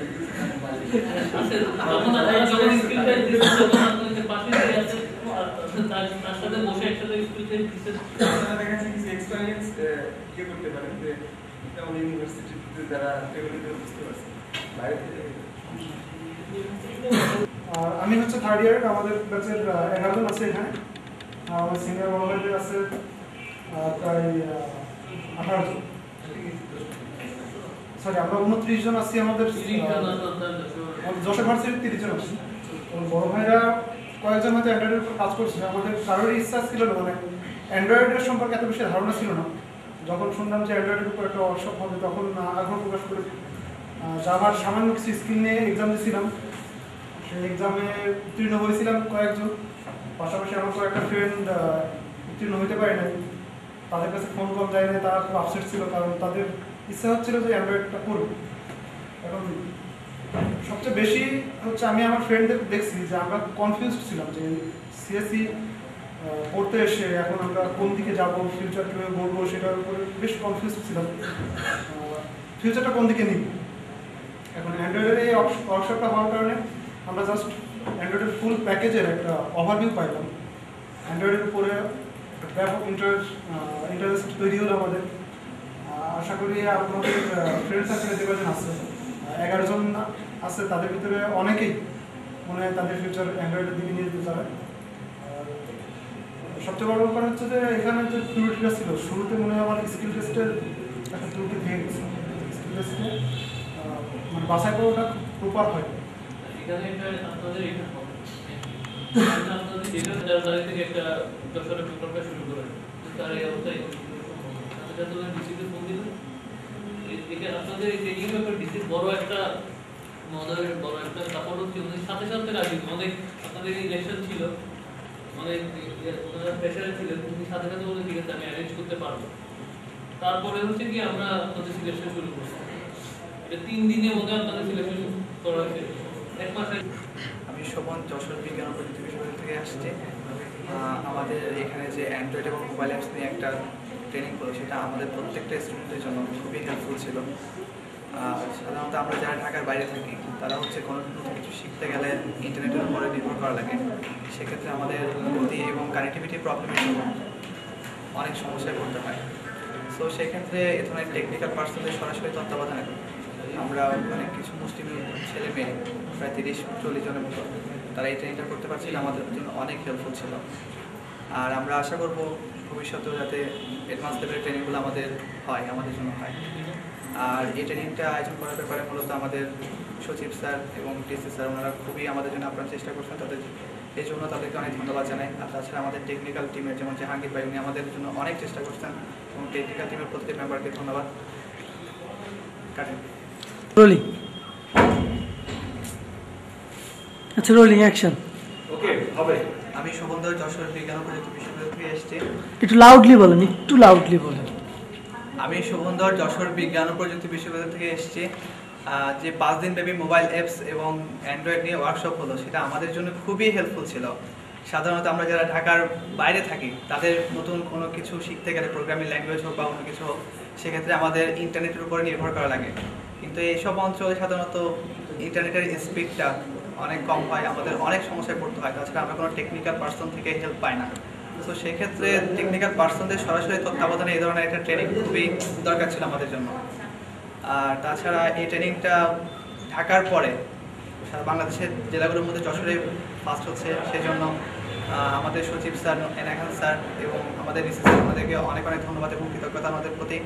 E: আচ্ছা, তখন আমরা যখন স্কিল টেস্ট দিচ্ছি তখন আমাদের পাশে যে আছে তার সাথে বসে একসাথে স্কিল টেস্ট দিচ্ছে।
G: আপনারা দেখা যাচ্ছে কিছু এক্সপেরিয়েন্স কি করতে পারেন যে যেমন ইউনিভার্সিটিতে যারা এগুলিতে বুঝতে পারছে বাইরে থেকে।
H: আমি হচ্ছে থার্ড ইয়ার, আমাদের ব্যাচের 11 জন আছে এখানে, আমার সিনিয়র গভর্নমেন্টের আছে প্রায় 18 জন, সরি আমরা 29 জন আছি, আমাদের যশোর ভার্সিটির 30 জন আছি। বড় ভাইরা কয়েকজন হয়তো অ্যান্ড্রয়েডের উপর কাজ করছে, আমাদের কারোরই ইচ্ছা ছিল না, মানে অ্যান্ড্রয়েডের সম্পর্কে এত বেশি ধারণা ছিল না। যখন শুনলাম যে অ্যান্ড্রয়েডের উপর একটা ওয়ার্কশপ হবে তখন আগ্রহ প্রকাশ করে জাভার সামান্য কিছু স্কিল নিয়ে এক্সাম দিয়েছিলাম। সেই এক্সামে উত্তীর্ণ হয়েছিলাম কয়েকজন, পাশাপাশি আমার কয়েকটা ফ্রেন্ড উত্তীর্ণ হইতে পারে নাই, তাদের কাছে ফোন কল যায় না, তারা খুব আপসেট ছিল, কারণ তাদের ইচ্ছা হচ্ছিল যে অ্যান্ড্রয়েডটা করবে। এখন সবচেয়ে বেশি হচ্ছে আমি আমার ফ্রেন্ডদের দেখছি যে আমরা কনফিউজড ছিলাম যে সিএসসি পড়তে এসে এখন আমরা কোন দিকে যাবো, ফিউচার কীভাবে বলবো সেটার উপরে বেশ কনফিউজড ছিলাম, ফিউচারটা কোন দিকে নিব। এখন অ্যান্ড্রয়েডের এই ওয়ার্কশপটা হওয়ার কারণে আমরা জাস্ট অ্যান্ড্রয়েডের ফুল প্যাকেজের একটা ওভারভিউ পাইলাম। অ্যান্ড্রয়েডের উপরে ব্যাপক ইন্টারেস্ট তৈরি হলো আমাদের। আশা করি আপনাদের ফ্রেন্ড সার্কেলে যে কজন আছে 11 জন আছে, তাদের ভিতরে অনেকেই মনে হয় তাদের ফিউচার অ্যান্ড্রয়েডের দিকে নিয়ে যেতে চাবে। সবচেয়ে বড় ব্যাপার হচ্ছে যে এখানে যে ত্রুটিটা ছিল শুরুতে মনে হয় আমার স্কিল টেস্টের একটা ত্রুটি থেকে গেছে, স্কিল টেস্টে মানে বাছাই করাটা প্রপার হয়।
E: এখানে আপনাদের এটা আপনাদের যেটা থেকে একটা যশোরের প্রকল্প শুরু করেন, তার এই অবস্থায় আপনাদের ডিসিতে ফোন দিলেন, এটা আপনাদের এই ট্রেনিং ব্যাপারে ডিসি বড় একটা মডেলের বড় একটা সাপোর্ট হচ্ছে, ওদের সাথে সাথে রাজি, অনেক আপনাদের ইলেকশন ছিল, অনেক ওনারা প্রেশারে ছিলেন, উনি সাথে সাথে বলে ঠিক আছে আমি অ্যারেঞ্জ করতে পারবো। তারপরে হচ্ছে কি আমরা আপনাদের সিলেকশন শুরু করছি, এটা 3 দিনের মধ্যে আপনাদের সিলেকশন করা হয়েছে, 1 মাস আগে।
I: আমি শোভন, যশোর বিজ্ঞান ও প্রযুক্তি বিশ্ববিদ্যালয় থেকে আসছি। আমাদের এখানে যে অ্যান্ড্রয়েড এবং মোবাইল অ্যাপস নিয়ে একটা ট্রেনিং হলো, সেটা আমাদের প্রত্যেকটা স্টুডেন্টের জন্য খুবই হেল্পফুল ছিল। সাধারণত আমরা যারা ঢাকার বাইরে থাকি তারা হচ্ছে কোনো নতুন কিছু শিখতে গেলে ইন্টারনেটের উপরে নির্ভর করা লাগে, সেক্ষেত্রে আমাদের গতি এবং কানেক্টিভিটি প্রবলেমের জন্য অনেক সমস্যায় পড়তে হয়। সো সেক্ষেত্রে এ ধরনের টেকনিক্যাল পার্সনদের সরাসরি তত্ত্বাবধানে আমরা মানে কিছু মুসলিম ছেলে মেয়ে প্রায় 30-40 জনের মতো তারা এই ট্রেনিংটা করতে পারছিল, আমাদের জন্য অনেক হেল্পফুল ছিল। আর আমরা আশা করব ভবিষ্যতেও যাতে অ্যাডভান্স লেভেলের ট্রেনিংগুলো আমাদের হয়, আমাদের জন্য হয়। আর এই ট্রেনিংটা আয়োজন করার ব্যাপারে মূলত আমাদের সচিব স্যার এবং ডিসি স্যার ওনারা খুবই আমাদের জন্য আপ্রাণ চেষ্টা করছেন, তাদের এই জন্য তাদেরকে অনেক ধন্যবাদ জানাই। আর তাছাড়া আমাদের টেকনিক্যাল টিমের যেমন জাহাঙ্গীর ভাই, উনি আমাদের জন্য অনেক চেষ্টা করছেন, এবং টেকনিক্যাল টিমের প্রতিটি মেম্বারকে ধন্যবাদ।
J: রোলিং, আচ্ছা রোলিং অ্যাকশন।
F: ওকে হবে।
I: আমি শোভনদর, যশোর বিজ্ঞান ও প্রযুক্তি বিশ্ববিদ্যালয় থেকে এসেছি।
J: একটু লাউডলি বলেন, একটু লাউডলি বলেন।
I: আমি শোভনদর, যশোর বিজ্ঞান ও প্রযুক্তি বিশ্ববিদ্যালয় থেকে এসেছি। যে 5 দিন ব্যাপী মোবাইল অ্যাপস এবং অ্যান্ড্রয়েড নিয়ে ওয়ার্কশপ হলো, সেটা আমাদের জন্য খুবই হেল্পফুল ছিল। সাধারণত আমরা যারা ঢাকার বাইরে থাকি তাদের নতুন কোনো কিছু শিখতে গেলে, প্রোগ্রামিং ল্যাঙ্গুয়েজ হোক বা অন্য কিছু হোক, সেক্ষেত্রে আমাদের ইন্টারনেটের উপরে নির্ভর করা লাগে। কিন্তু এইসব অঞ্চলে সাধারণত ইন্টারনেটের স্পিডটা অনেক কম হয়, আমাদের অনেক সমস্যায় পড়তে হয়। তাছাড়া আমরা কোনো টেকনিক্যাল পার্সন থেকে হেল্প পাই না। তো সেক্ষেত্রে টেকনিক্যাল পার্সনদের সরাসরি তত্ত্বাবধানে এই ধরনের একটা ট্রেনিং খুবই দরকার ছিল আমাদের জন্য। আর তাছাড়া এই ট্রেনিংটা ঢাকার পরে সারা বাংলাদেশের জেলাগুলোর মধ্যে যশোরে ফার্স্ট হচ্ছে, সেজন্য আমাদের সচিব স্যার এনাখান স্যার এবং আমাদের ডিসি স্যার, আমাদেরকে অনেক অনেক ধন্যবাদ এবং কৃতজ্ঞতা আমাদের প্রতি।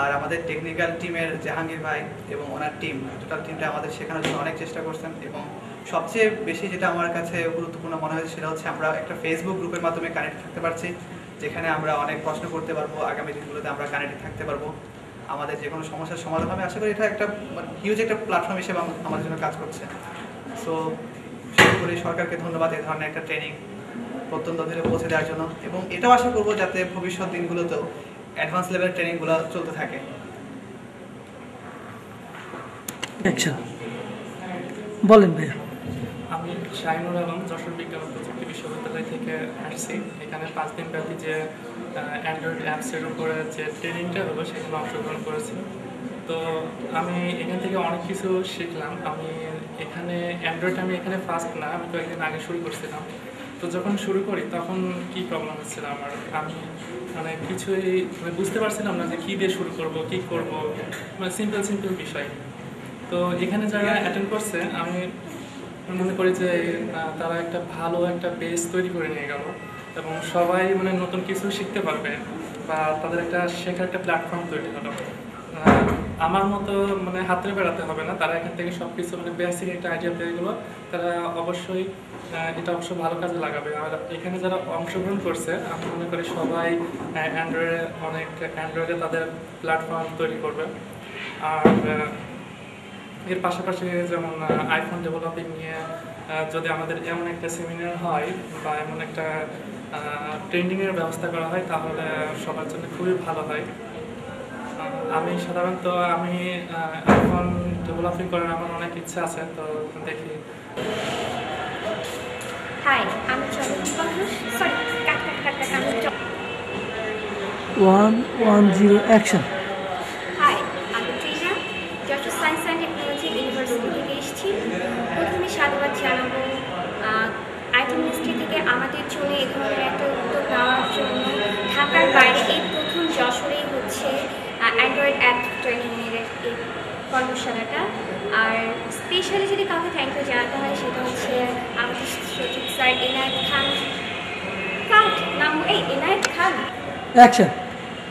I: আর আমাদের টেকনিক্যাল টিমের জাহাঙ্গীর ভাই এবং ওনার টিম, টোটাল টিমটা আমাদের শেখানোর জন্য অনেক চেষ্টা করছেন। এবং সবচেয়ে বেশি যেটা আমার কাছে গুরুত্বপূর্ণ মনে হয়েছে সেটা হচ্ছে আমরা একটা ফেসবুক গ্রুপের মাধ্যমে কানেক্ট থাকতে পারছি, যেখানে আমরা অনেক প্রশ্ন করতে পারবো, আগামী দিনগুলোতে আমরা কানেক্ট থাকতে পারবো, আমাদের যে কোনো সমস্যার সমাধান হবে। আশা করি এটা একটা হিউজ একটা প্ল্যাটফর্ম হিসেবে আমাদের জন্য কাজ করছে। সো শুরু করি সরকারকে ধন্যবাদ এই ধরনের একটা ট্রেনিং প্রত্যন্ত অঞ্চলে পৌঁছে দেওয়ার জন্য, এবং এটাও আশা করবো যাতে ভবিষ্যৎ দিনগুলোতেও অ্যাডভান্স লেভেল ট্রেনিংগুলো চলতে থাকে।
J: আচ্ছা বলেন ভাইয়া।
K: আমি শাহিনুর আলম যশোর বিজ্ঞান ও প্রযুক্তি বিশ্ববিদ্যালয় থেকে আসছি। এখানে 5 দিন ব্যাপী যে অ্যান্ড্রয়েড অ্যাপসের উপরে যে ট্রেনিংটা হলো সেখানে অংশগ্রহণ করেছি। তো আমি এখান থেকে অনেক কিছু শিখলাম। আমি এখানে এখানে ফার্স্ট না, আমি কয়েকদিন আগে শুরু করছিলাম। তো যখন শুরু করি তখন কি প্রবলেম হচ্ছিল আমার, আমি মানে কিছুই বুঝতে পারছিলাম না যে কী দিয়ে শুরু করব, কী করব, মানে সিম্পল বিষয়। তো এখানে যারা অ্যাটেন্ড করছে আমি মনে করি যে তারা একটা ভালো একটা বেস তৈরি করে নিয়ে গেল এবং সবাই মানে নতুন কিছু শিখতে পারবে বা তাদের একটা শেখার একটা প্ল্যাটফর্ম তৈরি হলো। আমার মতো মানে হাতে বেড়াতে হবে না, তারা এখান থেকে সব কিছু মানে বেসিক একটা আইডিয়া পেয়ে গেলো। তারা অবশ্যই এটা অবশ্যই ভালো কাজে লাগাবে। আর এখানে যারা অংশগ্রহণ করছে আমি মনে করি সবাই অ্যান্ড্রয়েডে তাদের প্ল্যাটফর্ম তৈরি করবে। আর এর পাশাপাশি যেমন আইফোন ডেভেলপিং নিয়ে যদি আমাদের এমন একটা সেমিনার হয় বা এমন একটা ট্রেনিংয়ের ব্যবস্থা করা হয় তাহলে সবার জন্য খুবই ভালো হয়। আমি সাধারণত আইফোন ডেভেলপিং করার আমার অনেক ইচ্ছা আছে, তো দেখি।
L: হাই, আমি
J: ওয়ান 0 অ্যাকশন।
L: হাই, আমি Trina, Jessore science and technology university থেকে এসেছি। প্রথমে সাধুবাদ জানাবো আইটি মিনিস্ট্রি থেকে আমাদের জন্য এই ধরনের একটা উদ্যোগ নেওয়ার জন্য। ঢাকার বাইরে এই প্রথম যশোরেই হচ্ছে অ্যান্ড্রয়েড অ্যাপ ট্রেনিংয়ের এই কর্মশালাটা। আর স্পেশালি যদি কাউকে থ্যাংক ইউ জানাতে হয় সেটা হচ্ছে আমাদের সচিব স্যার এনায়েত খান। এনায়েত খান।
J: অ্যাকশন।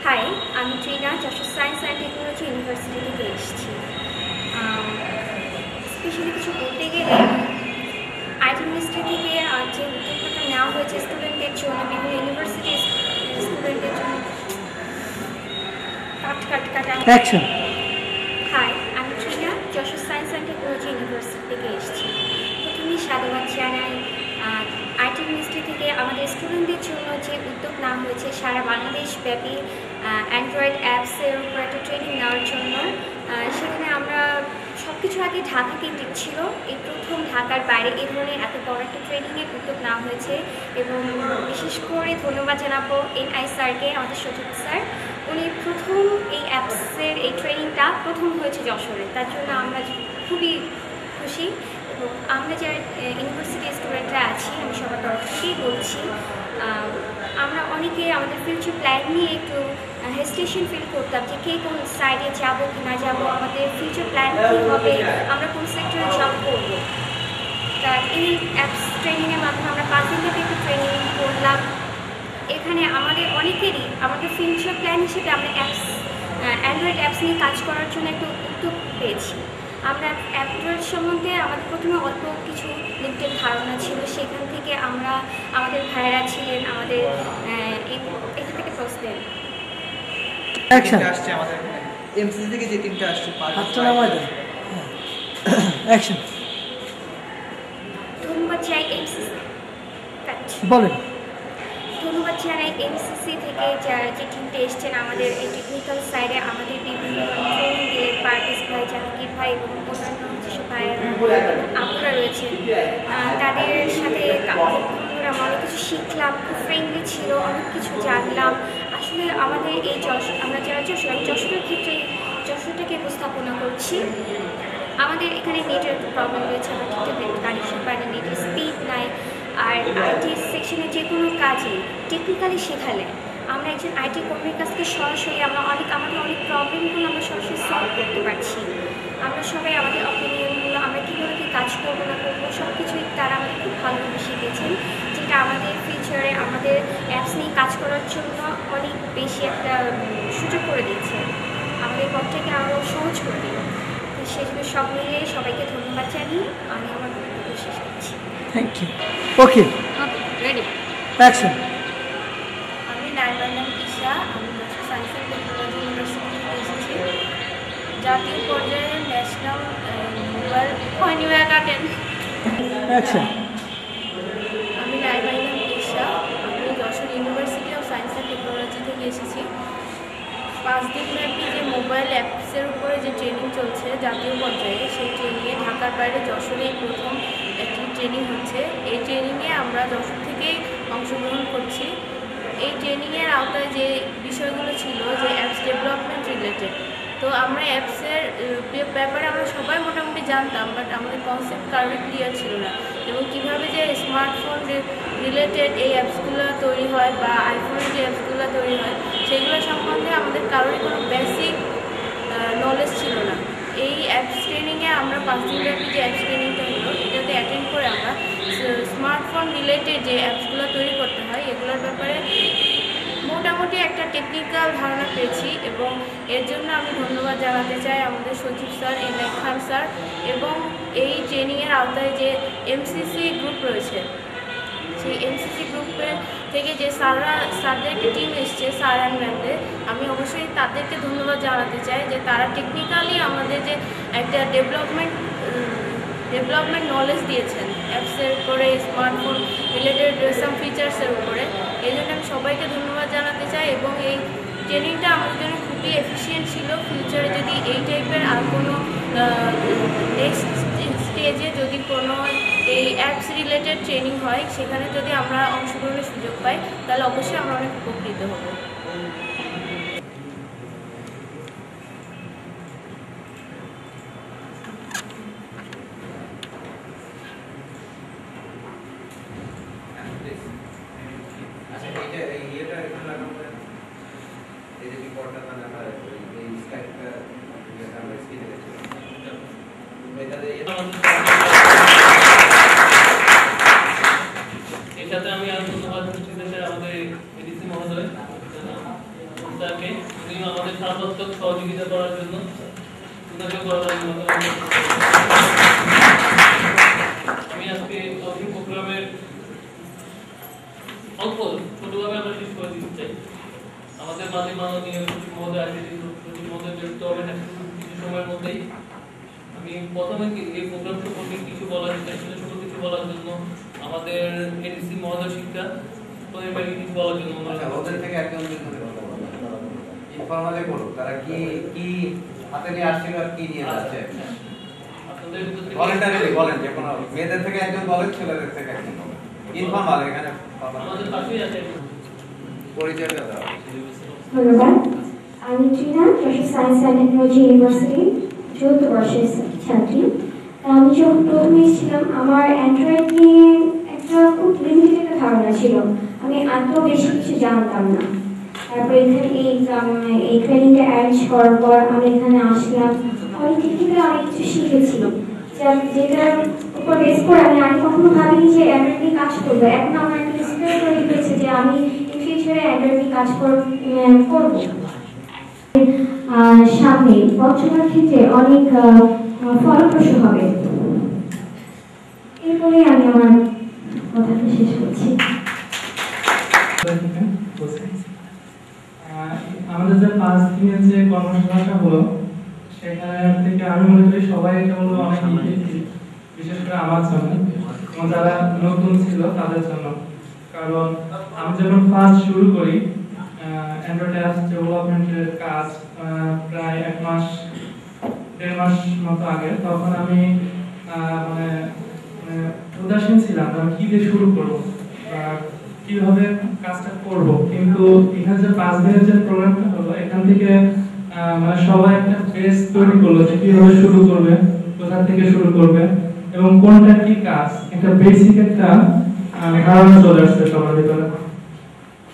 L: হাই, আমি Trina, Jessore science and technology university থেকে এসেছি। স্পেশালি কিছু বলতে গেলে আইটি মিনিস্ট্রি থেকে যে উদ্যোগটা নেওয়া হয়েছে স্টুডেন্টদের জন্য, বিভিন্ন ইউনিভার্সিটির স্টুডেন্টদের জন্য।
J: অ্যাকশন।
L: হাই, আমি Trina, Jessore science and technology university থেকে এসেছি। প্রথমেই সাধুবাদ জানাই আইটি মিনিস্ট্রি থেকে আমাদের স্টুডেন্টদের জন্য যে উদ্যোগ নেওয়া হয়েছে সারা বাংলাদেশব্যাপী অ্যান্ড্রয়েড অ্যাপসের উপর একটা ট্রেনিং নেওয়ার জন্য। সেখানে আমরা সব কিছু আগে ঢাকা কেন্দ্রিক ছিল, এই প্রথম ঢাকার বাইরে এই ধরনের এত বড় একটা ট্রেনিংয়ের উদ্যোগ নেওয়া হয়েছে। এবং বিশেষ করে ধন্যবাদ জানাবো এনআই স্যারকে, আমাদের সচিব স্যার। উনি প্রথম এই অ্যাপসের এই ট্রেনিংটা প্রথম হয়েছে যশোরে, তার জন্য আমরা খুবই খুশি। এবং আমরা যারা ইউনিভার্সিটির স্টুডেন্টরা আছি আমি সবার তরফ থেকেই বলছি, আমরা অনেকে আমাদের ফিউচার প্ল্যান নিয়ে একটু হেজিটেশন ফিল করতাম যে কে কোন সাইডে যাবো কি না যাবো, আমাদের ফিউচার প্ল্যান কী হবে, আমরা কোন সেক্টরে জব করবো। তা এই অ্যাপস ট্রেনিংয়ের মাধ্যমে আমরা 5 দিন থেকে একটু ট্রেনিং করলাম। এখানে আমাদের অনেকেরই আমাদের ফিউচার প্ল্যান হিসেবে আমরা অ্যান্ড্রয়েড অ্যাপস নিয়ে কাজ করার জন্য একটা উদ্যোগ পেয়েছি। আমরা অ্যান্ড্রয়েড সম্বন্ধে আমাদের প্রথমে অল্প কিছু লিমিটেড ধারণা ছিল, সেখান থেকে আমরা আমাদের ভাইয়েরা ছিলেন আমাদের এখান থেকে প্রস্তুত
I: আসছে আমাদের এমসিসি থেকে যে টিমটা আসছে
J: অ্যাকশন।
L: ধন্যবাদ চাই এমসিসি,
J: বলেন।
L: ধন্যবাদ জানাই এমসিসি থেকে যারা যে টিমটা এসছেন আমাদের এই টেকনিক্যাল সাইডে আমাদের বিভিন্ন ট্রেনিং দিলেন, পারভেজ ভাই, জাহাঙ্গীর ভাই এবং অন্যান্য যেসব ভাইয়েরা আপুরা রয়েছেন। তাদের সাথে আমরা অনেক কিছু শিখলাম, খুব ফ্রেন্ডলি ছিল, অনেক কিছু জানলাম। আসলে আমাদের এই আমরা যারা যশোরের ক্ষেত্রে যশোরটাকে উপস্থাপনা করছি। আমাদের এখানে নেটের একটু প্রবলেম রয়েছে, আমরা ঠিকঠাক কানেকশন পাই না, নেটের স্পিড নাই। আর আইটি সেকশনে যে কোনো কাজই টেকনিক্যালি শেখালে আমরা একজন আইটি কর্মীর কাছ থেকে সরাসরি আমাদের অনেক প্রবলেমগুলো আমরা সরাসরি সলভ করতে পারছি। আমরা সবাই আমাদের অপিনিয়নগুলো আমরা কীভাবে কী কাজ করবো না করবো সব কিছুই তারা আমাদের খুব ভালোভাবে শিখেছেন, যেটা আমাদের ফিউচারে আমাদের অ্যাপস নিয়ে কাজ করার জন্য অনেক বেশি একটা সুযোগ করে দিচ্ছে, আমাদের পথটাকে আরও সহজ করে দিল। সেই জন্য সব মিলিয়ে সবাইকে ধন্যবাদ জানিয়ে আমি আমার বক্তব্য শেষ করছি।
J: Thank you. Okay,
L: ready,
J: action.
L: আমি নাইবার নাম ঈশা, আমি সায়েন্স অ্যান্ড টেকনোলজি ইউনিভার্সিটি থেকে এসেছি। জাতীয় পর্যায়ে ন্যাশনাল মোবাইল অ্যাওয়ার্ড কাটেন।
J: অ্যাকশন।
L: আমি নাইবার নাম ঈশা, আমি Jessore university of science and technology থেকে এসেছি।
M: 5 দিনব্যাপী যে মোবাইল অ্যাপসের উপরে যে ট্রেনিং চলছে জাতীয় পর্যায়ে, সেই ট্রেনিংয়ে ঢাকার বাইরে যশোরেই প্রথম একটি ট্রেনিং হচ্ছে। এই ট্রেনিংয়ে আমরা যশোর থেকেই অংশগ্রহণ করছি। এই ট্রেনিংয়ের আওতায় যে বিষয়গুলো ছিল যে অ্যাপস ডেভেলপমেন্ট রিলেটেড, তো আমরা অ্যাপসের ব্যাপারে আমরা সবাই মোটামুটি জানতাম, বাট আমাদের কনসেপ্ট কারোর ক্লিয়ার ছিল না। এবং কীভাবে যে স্মার্টফোন রিলেটেড এই অ্যাপসগুলো তৈরি হয় বা আইফোনের যে অ্যাপসগুলো তৈরি হয় সেগুলো সম্বন্ধে আমাদের কারোরই কোনো বেসিক নলেজ ছিল না। এই অ্যাপস ট্রেনিংয়ে আমরা 5 দিনব্যাপী যে অ্যাপস ট্রেনিংটা হলো, এটাতে অ্যাটেন্ড করে আমরা স্মার্টফোন রিলেটেড যে অ্যাপসগুলো তৈরি করতে হয় এগুলোর ব্যাপারে মোটামুটি একটা টেকনিক্যাল ধারণা পেয়েছি। এবং এর জন্য আমি ধন্যবাদ জানাতে চাই আমাদের সচিব স্যার এনায়েত খান স্যার এবং এই ট্রেনিংয়ের আওতায় যে এমসিসি গ্রুপ রয়েছে, সেই এমসিসি গ্রুপের থেকে যে স্যারদের একটা টিম এসছে, স্যার অ্যান্ড ম্যামদের, আমি অবশ্যই তাদেরকে ধন্যবাদ জানাতে চাই যে তারা টেকনিক্যালি আমাদের যে একটা ডেভেলপমেন্ট নলেজ দিয়েছেন অ্যাপসের উপরে, স্মার্টফোন রিলেটেড সাম ফিচার্সের উপরে। এই জন্য আমি সবাইকে ধন্যবাদ জানাতে চাই। এবং এই ট্রেনিংটা আমাদের জন্য খুবই এফিসিয়েন্ট ছিল। ফিউচারে যদি এই টাইপের আর কোনো নেক্সট স্টেজে যদি কোনো এই অ্যাপস রিলেটেড ট্রেনিং হয়, সেখানে যদি আমরা অংশগ্রহণের সুযোগ পাই, তাহলে অবশ্যই আমরা অনেক উপকৃত হব।
E: এর সাথে আমি আর ধন্যবাদ দিতে আমাদের এডিসি মহোদয় স্যারকে, উনি আমাদের সর্বাত্মক সহযোগিতা করার জন্য আমি আজকে অফিস প্রোগ্রামের অল্প ছোটভাবে আমরা শেষ করে দিতে চাই। আমাদের মাঝে মাননীয় সচিব মহোদয় আছে, সচিব মহোদয় ব্যস্ত হবেন কিছু সময়ের মধ্যেই। আমি প্রথমে এই প্রোগ্রাম সম্পর্কে কিছু বলার ছোট কিছু বলার জন্য আমাদের এডিসি মহোদয় শিক্ষা পরিবারে কিছু বলার জন্য
N: ওদের থেকে একজন ইনফরমালি বলুন তারা কি কি হাতে নিয়ে আসছিল আর কি নিয়ে যাচ্ছে। ভলান্টারিলি বলেন, যে কোনো মেয়েদের থেকে একজন বলেন, ছেলেদের থেকে একজন বলেন, ইনফরমাল। এখানে
E: আমাদের পাশেই আছে
N: পরিচয় দেওয়া।
O: ধন্যবাদ। আমি Trina, Jessore science and technology university 4th বর্ষের ছাত্রী। আমি যখন প্রথমে এসেছিলাম আমার অ্যান্ড্রয়েড নিয়ে একটা খুব লিমিটেড একটা ধারণা ছিল, আমি এত বেশি কিছু জানতাম না। তারপরে এখানে এই ট্রেনিংটা অ্যারেঞ্জ করার পর আমি এখানে আসলাম, অনেক টেকনিক্যালি অনেক কিছু শিখেছি, যেটার উপর বেস করে আমি আগে কখনো ভাবিনি যে অ্যান্ড্রয়েড নিয়ে কাজ করবো। এখন আমার একটা স্পিরিট তৈরি হয়েছে যে আমি ইন ফিউচারে অ্যান্ড্রয়েড নিয়ে কাজ করবো। সামনে পড়াশোনার ক্ষেত্রে অনেক ফলপ্রসূ হবে। এরপরে আমি আমার কথাটা শেষ করছি।
K: আমাদের যে 5 দিনের যে কর্মশালাটা হলো, সেখানে থেকে আমি মনে করি সবাই এটা হলো অনেক ইফেক্টিভ, বিশেষ করে আমার জন্য এবং যারা নতুন ছিল তাদের জন্য। কারণ আমি যখন ফার্স্ট শুরু করি অ্যান্ড্রয়েড অ্যাপস ডেভেলপমেন্টের কাজ প্রায় 1 মাস 1.5 মাস মতো আগে, তখন আমি মানে উদাসীন ছিলাম আমি কি দিয়ে শুরু করবো, কিভাবে কাজটা করব। কিন্তু এখানে যে 5 দিনের যে প্রোগ্রামটা হলো, এখান থেকে মানে সবাই একটা বেস তৈরি করলো যে কিভাবে শুরু করবে, কোথা থেকে শুরু করবে এবং কোনটা কি কাজ, একটা বেসিক একটা ধারণা চলে আসছে সবার ভিতরে।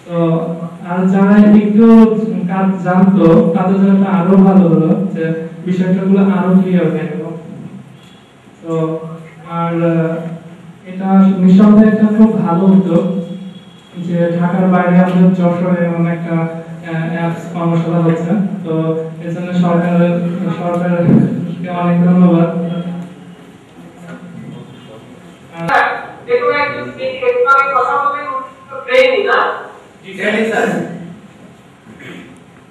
K: তো আর যারা একটু কাজ জানতো তাদের জন্য আরো ভালো হলো যে বিষয়টাগুলো আরো ক্লিয়ার হয়ে গেল। তো আর এটা নিঃসন্দেহে একটা খুব ভালো উদ্যোগ যে ঢাকার বাইরে আমাদের যশোরে এমন একটা অ্যাপস কর্মশালা হচ্ছে। তো এর জন্য সরকারকে অনেক ধন্যবাদ।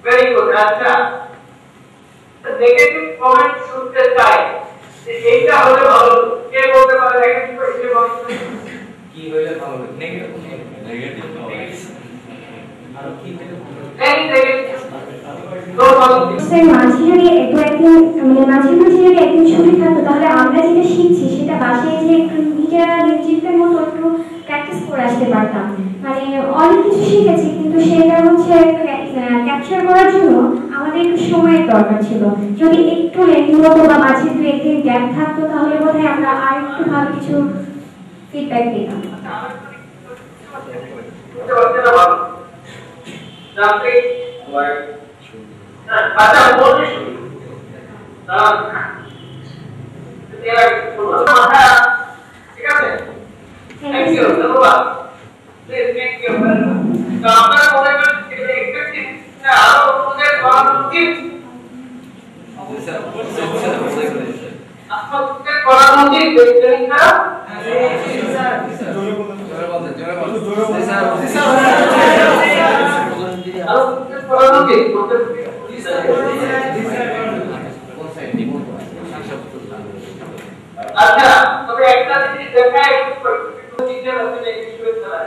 P: Very good. আচ্ছা, নেগেটিভ কমেন্ট শুনতে চাই, এইটা হলে ভালো। কে বলতে পারে নেগেটিভ
N: কি হইলে ভালো হবে? নেগেটিভ আর কি
P: নেগেটিভ
O: স্যার মাঝে যদি একদিন মানে মাঝে যদি একদিন ছুটি থাকতো তাহলে আমরা যেটা শিখছি সেটা বাসায় যে একটু নিজেদের মতো একটু প্র্যাকটিস করে আসতে পারতাম। মানে অনেক কিছু শিখেছি কিন্তু সেটা হচ্ছে ক্যাপচার করার জন্য আমাদের একটু সময়ের দরকার ছিল। যদি একটু লেন্থ হতো বা মাঝে দু একদিন গ্যাপ থাকতো তাহলে বোধহয় আমরা আর একটু ভালো কিছু ফিডব্যাক পেতাম।
P: আচ্ছা বলছি ঠিক আছে থ্যাংক ইউ ধন্যবাদ থ্যাংক ইউ তো আপনারা মনে করেন এটা এফেক্টিভ না আরো আপনাদের করানো উচিত আপনাদের করানো উচিত ট্রেনিংটা স্যার জোরে বলুন জোরে বলুন স্যার আরো করানো উচিত আচ্ছা তবে একটা জিনিস দেখা একটু টিচার আসলে এক্সপেরিয়েন্স করা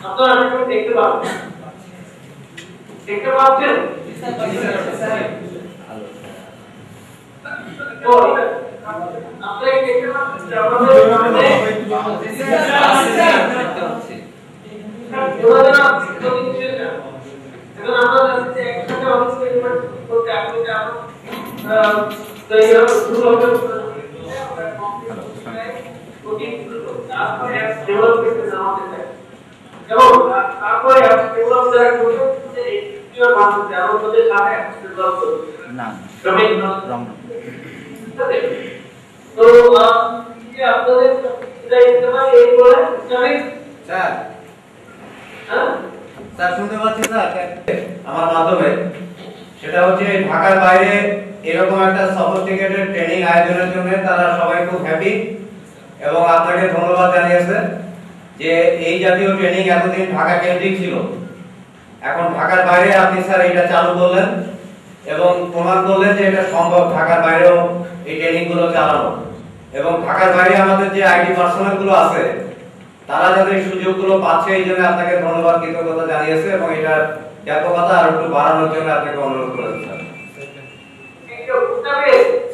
P: আপনারা একটু দেখতে পাবেন দেখতে পাচ্ছেন স্যার তো আপনারা দেখতে পাচ্ছেন
N: স্যার শুনতে পাচ্ছেন না আমার মাধ্যমে সেটা হচ্ছে ঢাকার বাইরে এরকম একটা সফিস্টিকেটেড ট্রেনিং আয়োজনের জন্য তারা সবাই খুব হ্যাপি এবং আপনাকে ধন্যবাদ জানিয়েছে যে এই জাতীয় ট্রেনিং এতদিন ঢাকা কেন্দ্রিক ছিল, এখন ঢাকার বাইরে আপনি স্যার এটা চালু করলেন এবং প্রমাণ করলেন যে এটা সম্ভব ঢাকার বাইরেও এই ট্রেনিং গুলো চালানো এবং ঢাকার বাইরে আমাদের যে আইটি পার্সোনাল গুলো আছে তারা যাতে এই সুযোগগুলো পাচ্ছে এই জন্য আপনাকে ধন্যবাদ কৃতজ্ঞতা জানিয়েছে এবং এটার ব্যাপকতা আর একটু বাড়ানোর জন্য আপনাকে অনুরোধ করেছে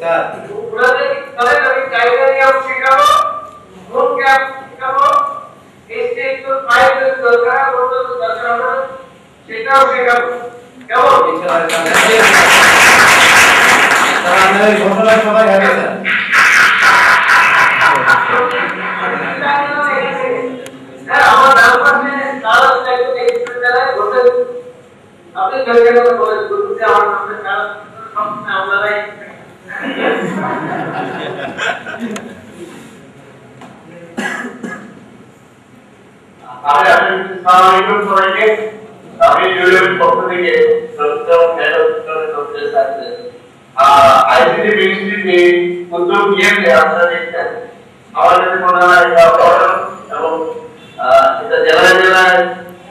N: স্যার। সবাই হ্যাপি স্যার।
P: আমার নাম পাশে তারা একটু এক্সপ্রেস দেয় বলতে আপনি জায়গাটা বলে বলতে আমার নামে তারা আমরাই আসসালামু আলাইকুম সবাইকে। আমি ইউএর পক্ষ থেকে প্রথম head of software service ICT ministry উদ্যোগ নিয়েছে আপনারা দেখছেন। আমার কাছে মনে হয় এটা এবং এটা জেলায় জেলায়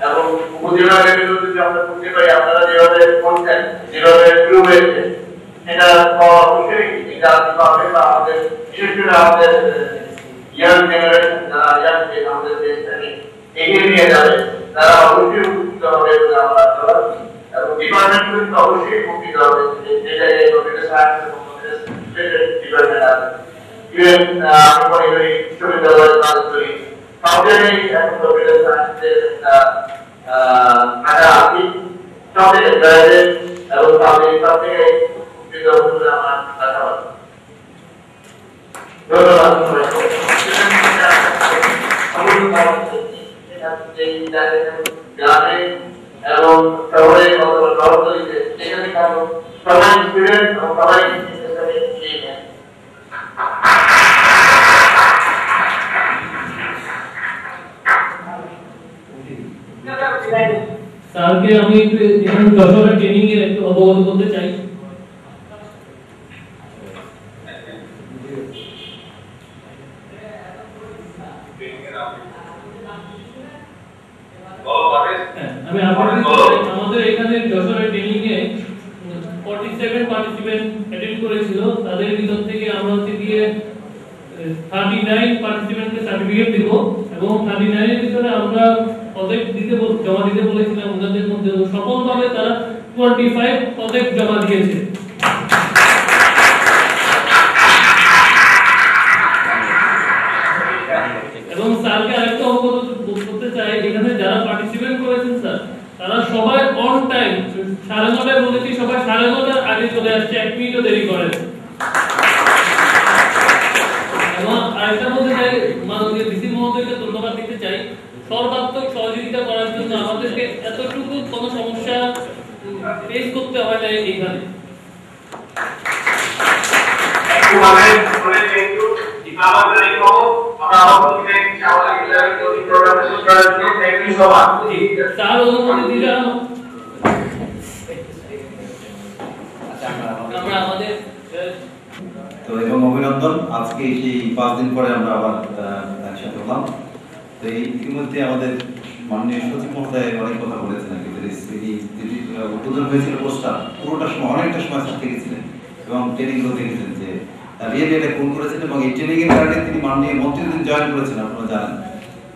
P: এবং উপজেলা লেভেলেও যদি আমরা করতে পারি আপনারা যেভাবে করছেন যেভাবে শুরু হয়েছে এটা অবশ্যই এটা পাবে বা আমাদের বিশেষ করে আমাদের ইয়াং জেনারেশন যারা ইয়াং আমাদের দেশটাকে এগিয়ে নিয়ে যাবে তারা অবশ্যই উপকৃত হবে বলে আমরা আশা এবং ডিপার্টমেন্ট কিন্তু অবশ্যই উপকৃত হবে যেটা এই কম্পিউটার সায়েন্স এবং কম্পিউটার ডিপার্টমেন্ট আছে ইভেন আমি মনে করি বিশ্ববিদ্যালয়ের কাজ করি সবজায়গায় এখন কম্পিউটার সায়েন্সের একটা আছে সবই জায়গায় এবং সব থেকে উপকৃত হবে আমার আশাবাদ। ধন্যবাদ গ্রামে এবং শহরে অথবা শহরতলিতে সেখানে কারো সবাই স্টুডেন্ট এবং সবাই
E: স্যারকে আমি একটু যশোরের ট্রেনিং এর একটু অবগত করতে চাই। আমি আমাদের এখানে যশোরের ট্রেনিং এ 47 পার্টিসিপেন্ট অ্যাটেন্ড করেছিল, তাদের ভিতর থেকে আমরা হচ্ছে দিয়ে 39 পার্টিসিপেন্টকে সার্টিফিকেট দেব এবং 39 এর ভিতরে আমরা প্রজেক্ট দিতে জমা দিতে বলেছিলাম। ওদের মধ্যে সফলভাবে তারা 25 প্রজেক্ট জমা দিয়েছে। এবং স্যারকে আরেকটা অবগত করতে চাই, এখানে যারা পার্টিসিপেট করেছেন স্যার তারা সবাই অন টাইম 9:30 বলেছি, সবাই 9:30 আগে চলে আসছে, 1 মিনিটও দেরি করেন। এবং আরেকটা বলতে চাই, মাননীয় ডিসি মহোদয়কে ধন্যবাদ দিতে চাই সর্বাত্মক সহযোগিতা করার জন্য। আমাদেরকে এতটুকু কোনো সমস্যা ফেস করতে হয় না এইখানে। স্যার অনুমতি দিলাম আমরা আমাদের
Q: তো এবং অভিনন্দন, আজকে সেই 5 দিন পরে আমরা আবার একসাথে হলাম। তো এই ইতিমধ্যে আমাদের মাননীয় সচিব মহোদয় অনেক কথা বলেছেন আর কি। উদ্বোধন হয়েছিল পোস্টার, পুরোটা সময় অনেকটা সময় থাকতে গেছিলেন এবং ট্রেনিংগুলো দেখেছেন যে রিয়েলি এটা কোন করেছেন। এবং এই ট্রেনিং এর কারণে তিনি মাননীয় মন্ত্রী জয়েন করেছেন, আপনারা জানেন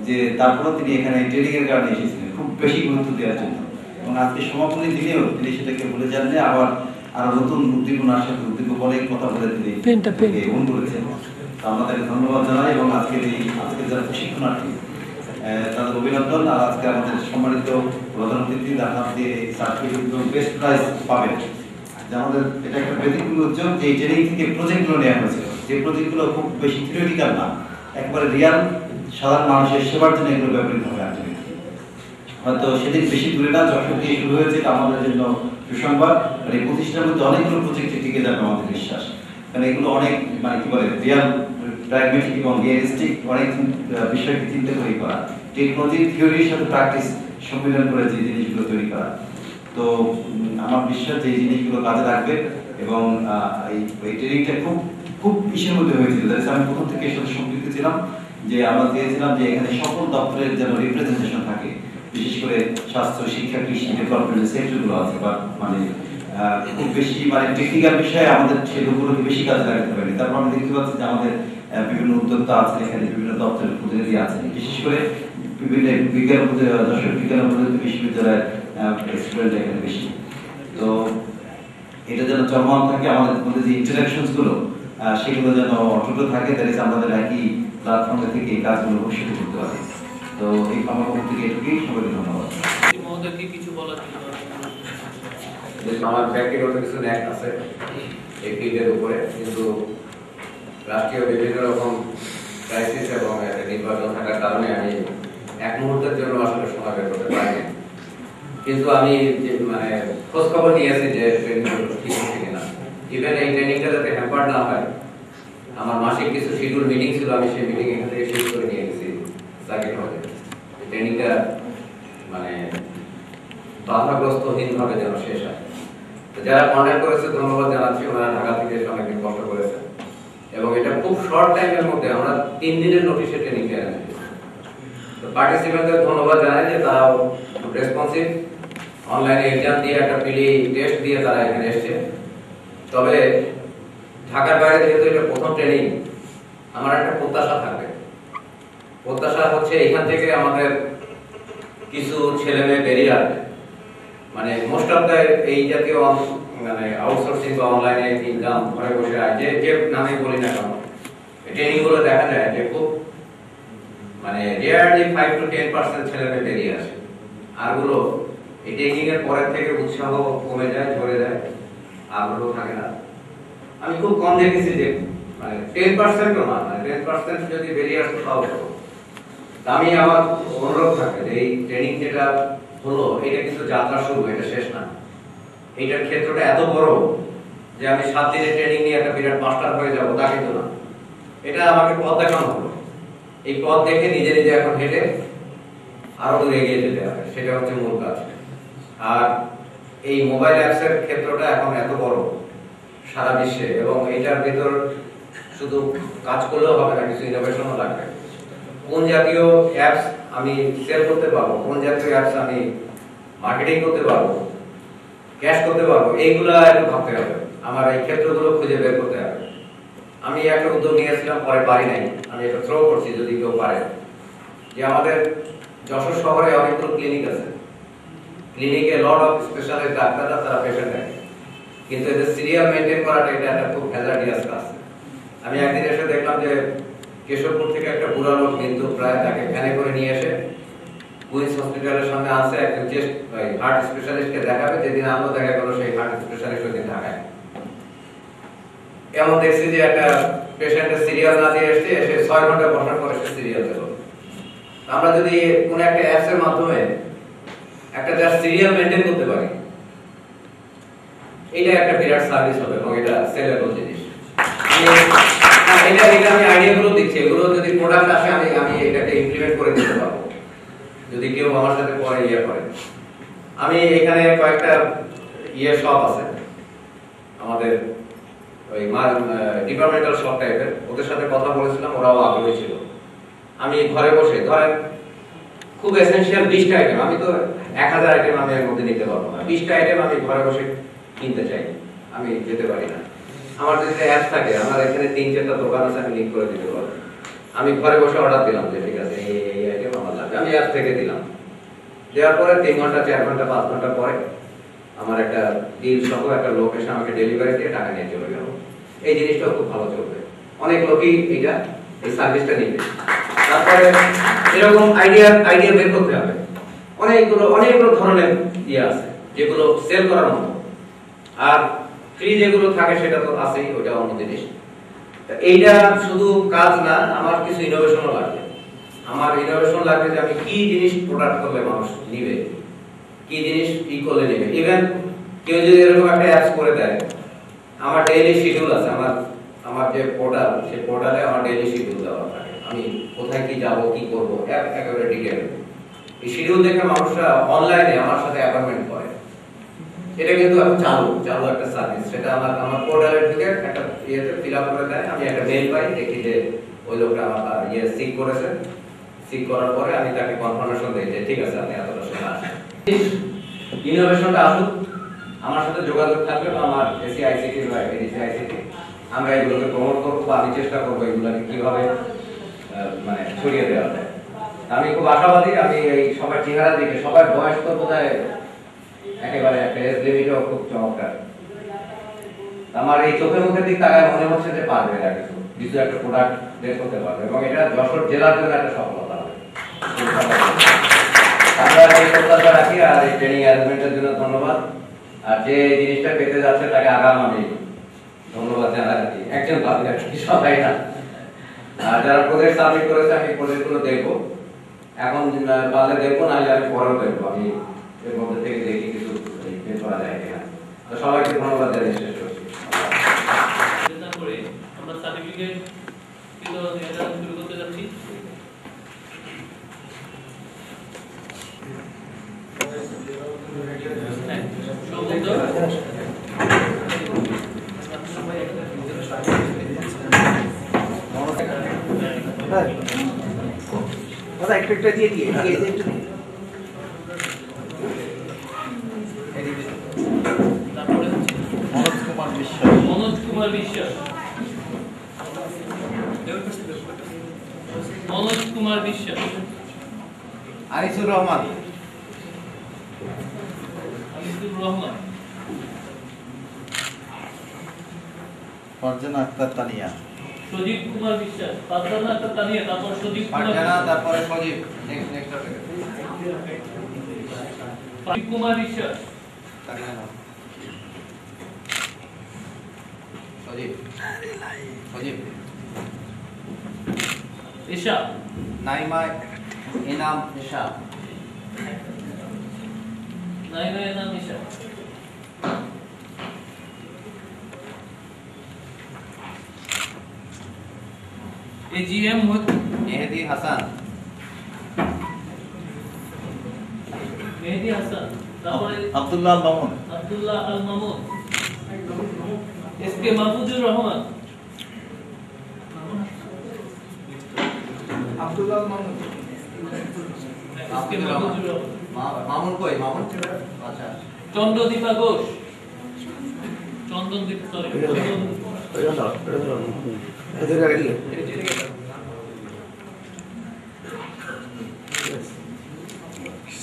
Q: যে তারপরে তিনি এখানে ট্রেনিং এর কারণে এসেছিলেন খুব বেশি গুরুত্ব দেওয়ার জন্য। এবং আজকে সমাপনী দিনেও তিনি সেটাকে বলে যান যে আবার আরো নতুন উদ্দীপনার সাথে উদ্দীপক অনেক কথা বলে তিনি ফোন করেছেন। আমাদের ধন্যবাদ জানাই এবং আজকে যারা প্রশিক্ষণার্থী তাদের অভিনন্দন। আর আজকে আমাদের সম্মানিত প্রধান অতিথি হাত দিয়ে সার্টিফিকেট বেস্ট প্রাইজ পাবেন। আমাদের এটা একটা ব্যতিক্রমী উদ্যোগ যে ট্রেনিং থেকে প্রজেক্টগুলো নেওয়া হয়েছিল, যে প্রজেক্টগুলো খুব বেশি থিওরিটিক্যাল না, একবারে রিয়াল সাধারণ মানুষের সেবার জন্য এগুলো ব্যবহৃত হবে। হয়তো সেদিন বেশি দূরে না, যশোর দিয়ে শুরু হয়েছে, এটা আমাদের জন্য সুসংবাদ। আর এই প্রতিষ্ঠানের মধ্যে অনেকগুলো প্রজেক্টে টিকে যাবে আমাদের বিশ্বাস, কারণ এগুলো অনেক মানে কি বলে রিয়াল প্র্যাগমেটিক এবং রিয়েলিস্টিক অনেক বিষয়কে চিন্তা করে করা, টেকনোলজি থিওরির সাথে প্র্যাকটিস সম্মিলন করে যে জিনিসগুলো তৈরি করা। তো আমার বিশ্বাস যে এই জিনিসগুলো কাজে লাগবে এবং এই ট্রেনিংটা খুব ইসের মধ্যে হয়েছিল। আমি প্রথম থেকে এর সাথে সম্পৃক্ত ছিলাম যে আমরা চেয়েছিলাম যে এখানে সকল দপ্তরের যেন রিপ্রেজেন্টেশন থাকে, বিশেষ করে স্বাস্থ্য, শিক্ষা, কৃষি, ডেভেলপমেন্ট সেক্টরগুলো আছে বা মানে খুব বেশি মানে টেকনিক্যাল বিষয়ে আমাদের সেগুলোকে বেশি কাজে লাগাতে পারি। তারপর আমরা দেখতে পাচ্ছি যে আমাদের বিভিন্ন উদ্যোক্তা আছেন, এখানে বিভিন্ন দপ্তরের প্রতিনিধি আছেন, বিশেষ করে বিভিন্ন যশোর বিজ্ঞান ও প্রযুক্তি বিশ্ববিদ্যালয়ের স্টুডেন্ট এখানে বেশি। তো এটা যেন চলমান থাকে, আমাদের মধ্যে যে ইন্টারাকশনস গুলো সেগুলো যেন অটুট থাকে, তাহলে আমাদের একই প্ল্যাটফর্মে থেকে এই কাজগুলো ভবিষ্যতে করতে পারি। তো এই আমার পক্ষ থেকে এটুকুই, সবাইকে ধন্যবাদ।
E: মহোদয়কে কিছু বলার জন্য
N: আমার ব্যক্তিগত কিছু ন্যাক আছে এই ফিল্ডের উপরে, কিন্তু রাষ্ট্রীয় বিভিন্ন রকম ক্রাইসিস এবং নির্বাচন থাকার কারণে আমি এক মুহূর্তের জন্য আসলে সময় বের করতে পারিনি। কিন্তু আমি মানে খোঁজ খবর নিয়েছি যে ট্রেনিংগুলো ঠিক হচ্ছে কিনা। ইভেন এই ট্রেনিংটা যাতে হ্যাম্পার না হয়, আমার মাসিক কিছু শিডিউল মিটিং ছিল, আমি সেই মিটিং এখান থেকে শেষ করে নিয়ে গেছি সার্কিট হলে। ট্রেনিংটা মানে বাধাগ্রস্তহীনভাবে যেন শেষ হয়। যারা কন্ট্যাক্ট করেছে ধন্যবাদ জানাচ্ছি, ওনারা ঢাকা থেকে এসে অনেকদিন কষ্ট করেছে এবং এটা খুব শর্ট টাইমের মধ্যে আমরা 3 দিনের নোটিশে ট্রেনিংটা এনেছি। তো পার্টিসিপেন্টদের ধন্যবাদ জানাই যে তারা রেসপন্সিভ, অনলাইনে এক্সাম দিয়ে একটা পিলি টেস্ট দিয়ে তারা এখানে এসছে। তবে ঢাকার বাইরে যেহেতু এটা প্রথম ট্রেনিং, আমার একটা প্রত্যাশা থাকবে। প্রত্যাশা হচ্ছে এখান থেকে আমাদের কিছু ছেলে মেয়ে বেরিয়ে আসবে, মানে মোস্ট অফ দ্য এই জাতীয় মানে আউটসোর্সিং বা অনলাইনে ইনকাম ঘরে বসে আছে যে নামে বলি না কেন, ট্রেনিং গুলো দেখা যায় যে খুব মানে রিয়ারলি 5 to 10% ছেলে মেয়ে বেরিয়ে আসে। আরগুলো এই ট্রেনিং এর পরের থেকে উৎসাহ কমে যায়, ঝরে যায়, আগ্রহ থাকে না। আমি খুব কম দেখেছি যে মানে 10% ও না, মানে 10% যদি বেরিয়ে আসতো তাও হতো। আমি আমার অনুরোধ থাকে যে এই ট্রেনিং যেটা হলো এটা কিন্তু যাত্রা শুরু, এটা শেষ না। এইটার ক্ষেত্রটা এত বড় যে আমি 7 দিনের ট্রেনিং নিয়ে একটা বিরাট মাস্টার হয়ে যাবো তা কিন্তু না। এটা আমাকে পথ দেখানো হলো, এই পথ দেখে নিজে নিজে এখন হেঁটে আরো দূরে এগিয়ে যেতে হবে, সেটা হচ্ছে মূল কাজ। আর এই মোবাইল অ্যাপস এর ক্ষেত্রটা এখন এত বড় সারা বিশ্বে, এবং এটার ভিতর শুধু কাজ করলেও হবে না, কিছু ইনোভেশনও লাগবে। কোন জাতীয় অ্যাপস আমি সেল করতে পারবো, কোন জাতীয় অ্যাপস আমি মার্কেটিং করতে পারবো, ক্যাশ করতে পারবো, এইগুলো একটু ভাবতে হবে। আমার এই ক্ষেত্রগুলো খুঁজে বের করতে হবে। আমি একটা উদ্যোগ নিয়েছিলাম, পরে পারি নাই, আমি এটা থ্রো করছি যদি কেউ পারে, যে আমাদের যশোর শহরে অনেকগুলো ক্লিনিক আছে, ক্লিনিকে লট অফ স্পেশালিস্ট ডাক্তাররা তারা পেশেন্ট দেখে, কিন্তু এদের সিরিয়াল মেইনটেইন করাটা এটা একটা খুব হ্যাজার্ডিয়াস কাজ। আমি একদিন এসে দেখলাম যে কেশবপুর থেকে একটা বুড়া লোক কিন্তু প্রায় তাকে ভ্যানে করে নিয়ে এসে কুইন্স হসপিটালের সামনে আসে একজন চেস্ট হার্ট স্পেশালিস্টকে দেখাবে, যেদিন আমরা দেখা গেল সেই হার্ট স্পেশালিস্ট ওই দিন ঢাকায়। এমন দেখছি যে একটা পেশেন্টের সিরিয়াল না দিয়ে এসে 6 ঘন্টা বসার পরে সে সিরিয়াল দিল। আমরা যদি কোন একটা অ্যাপস এর মাধ্যমে একটা জাস্ট সিরিয়াল মেইনটেইন করতে পারি, এটা একটা বিরাট সার্ভিস হবে এবং এটা সেলেবল জিনিস। এটা আমি আইডিয়াগুলো দিচ্ছি, এগুলো যদি প্রোডাক্ট আসে আমি এটাকে ইমপ্লিমেন্ট করে দিতে পারবো যদি কেউ আমার সাথে পরে করে। আমি এখানে কয়েকটা শপ আছে আমাদের ওই ডিপার্টমেন্টাল শপ টাইপের, ওদের সাথে কথা বলেছিলাম, ওরাও আগ্রহী ছিল। আমি ঘরে বসে ধরেন খুব এসেনশিয়াল 20টা আইটেম, আমি তো 1000 আইটেম আমি এর মধ্যে নিতে পারবো না, 20টা আইটেম আমি ঘরে বসে কিনতে চাই, আমি যেতে পারি না। আমার যদি অ্যাপস থাকে, আমার এখানে 3-4টা দোকান আছে, আমি লিংক করে দিতে পারবো। আমি ঘরে বসে অর্ডার দিলাম যে ঠিক আছে এই আইটেম আমার লাগবে, আমি অ্যাপ থেকে দিলাম, দেওয়ার পরে 3 ঘন্টা 4 ঘন্টা 5 ঘন্টা পরে আমার একটা ডিল সহ একটা লোক এসে আমাকে ডেলিভারি দিয়ে টাকা নিয়ে চলে গেল। এই জিনিসটা খুব ভালো চলবে, অনেক লোকই এই সার্ভিসটা নিবে। তারপরে এরকম আইডিয়া বের করতে হবে। অনেকগুলো ধরনের আছে যেগুলো সেল করার মতো, আর ফ্রি যেগুলো থাকে সেটা তো আছেই, ওটা অন্য জিনিস। এইটা শুধু কাজ না, আমার কিছু ইনোভেশনও লাগবে। আমার ইনোভেশন লাগবে যে আমি কি জিনিস প্রোডাক্ট করলে মানুষ নিবে, কি জিনিস করলে নিবে। ইভেন কেউ যদি এরকম একটা অ্যাপস করে দেয়, আমার ডেইলি শিডিউল আছে, আমার যে পোর্টাল, সেই পোর্টালে আমার ডেইলি শিডিউল দেওয়া থাকে, আমি কোথায় কি যাব কি করব একেবারে ডিটেইল। এই শিডিউল দেখে মানুষরা অনলাইনে আমার সাথে অ্যাপয়েন্টমেন্ট করে। এটা কিন্তু এখন চালু একটা সার্ভিস, সেটা আমার পোর্টালের থেকে একটা ফিল আপ করে দেয়, আমি একটা মেইল পাই, দেখি যে ওই লোকটা আমার সিক করেছে, সিক করার পরে আমি তাকে কনফার্মেশন দেই যে ঠিক আছে আপনি এতটা সময় আসেন। ইনোভেশনটা আসুক, আমার সাথে যোগাযোগ থাকবে বা আমার এসিআইসিটি বা এডিসিআইসিটি, আমরা এগুলোকে প্রমোট করবো বা আমি চেষ্টা করবো এগুলোকে কিভাবে মানে ছড়িয়ে দেওয়া যায়। আমি খুব আশাবাদী, আমি এই সবার চেহারা দেখে সবার বয়স তো বোধহয় একেবারে একটা এজ লিমিটও খুব চমৎকার। আমার এই চোখের মুখের দিক তাকায় মনে হচ্ছে যে পারবে এরা কিছু একটা প্রোডাক্ট বের করতে পারবে এবং এটা যশোর জেলার জন্য একটা সফলতা হবে। আমরা এই প্রত্যাশা রাখি। আর এই ট্রেনিং অ্যারেঞ্জমেন্টের জন্য ধন্যবাদ। আর যে জিনিসটা পেতে যাচ্ছে তাকে আগাম আমি ধন্যবাদ জানাচ্ছি, একজন বাদ রাখি সবাই না। আর যারা প্রজেক্ট সাবমিট করেছে আমি প্রজেক্টগুলো দেখবো, এখন পারলে দেখবো, নাহলে আমি পরেও দেখবো, আমি এর মধ্যে থেকে দেখি কিছু বের করা যায় কিনা। তো সবাইকে ধন্যবাদ জানিয়ে শেষ করছি।
E: আমরা সার্টিফিকেট শুরু করতে যাচ্ছি।
I: একটা দিয়ে দিয়ে
E: মনোজ কুমার বিশ্বাস, মনোজ কুমার বিশ্বাস,
I: আনিসুর রহমান,
Q: ফারজানা আক্তার তানিয়া,
E: সজীব কুমার বিশ্বাস, ফারজানা আক্তার তানিয়া, তারপর সজীব কুমার,
N: ফারজানা তারপরে সজীব, নেক্সট
E: সজীব কুমার বিশ্বাস,
N: সজীব,
E: ঈশা,
N: নাইমা ইনাম ঈশা,
E: নাইমা ইনাম ঈশা, এজিএম
N: মেহেদি হাসান,
E: মেহেদি হাসান, তারপরে
Q: আব্দুল্লাহ আল মামুন,
E: আব্দুল্লাহ আল মামুন, এসকে মাহফুজুর রহমান,
C: আব্দুল্লাহ আল মামুন,
E: এসকে মাহফুজুর রহমান,
N: মামুন কই মামুন, আচ্ছা,
E: চন্দ্রদীপা ঘোষ, চন্দনদীপ সরি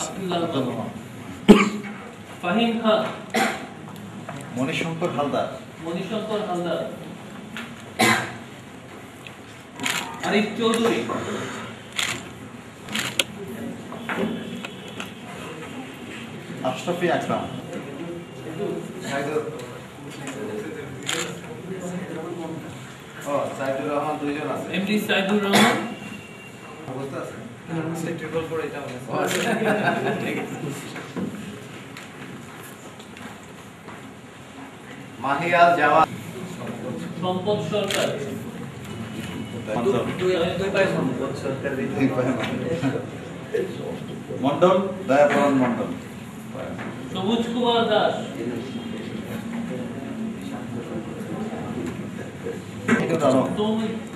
E: আব্দুল্লাহ আল মামুন, ফাহিম খান,
Q: মণিশঙ্কর হালদার,
E: মণিশঙ্কর হালদার, আরিফ চৌধুরী,
Q: আশরাফি আকরাম, সাইদুর রহমান, দুইজন আছে।
E: এমডি সাইদুর রহমান,
Q: অবস্থা আছে
I: ট্রিপল ফোর এটা
Q: মাহিয়াল জাওয়াদ,
E: সম্পদ সরকার,
Q: মন্ডল, দয়াপরণ মন্ডল,
E: সবুজ কুমার দাস,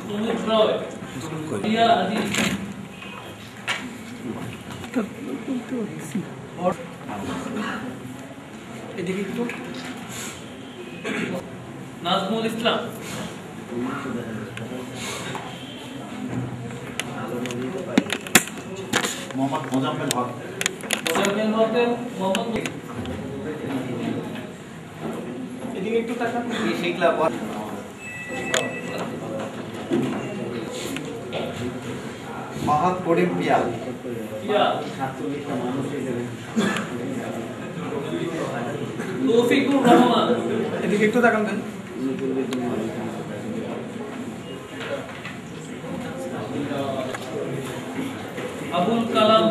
E: তনুজ রয়, রিয়া আজিজ,
J: এদিকে একটু
E: নাজমুল ইসলাম,
Q: মোহাম্মদ মোজাম্মেল হক,
E: মোজাম্মেল হকের মোহাম্মদ,
C: এদিকে একটু তাকান।
I: কি শিখলা বল।
Q: মাহাত করিম পিয়া,
E: তৌফিকুর রহমান,
C: এদিকে একটু তাকান দেন।
E: আবুল কালাম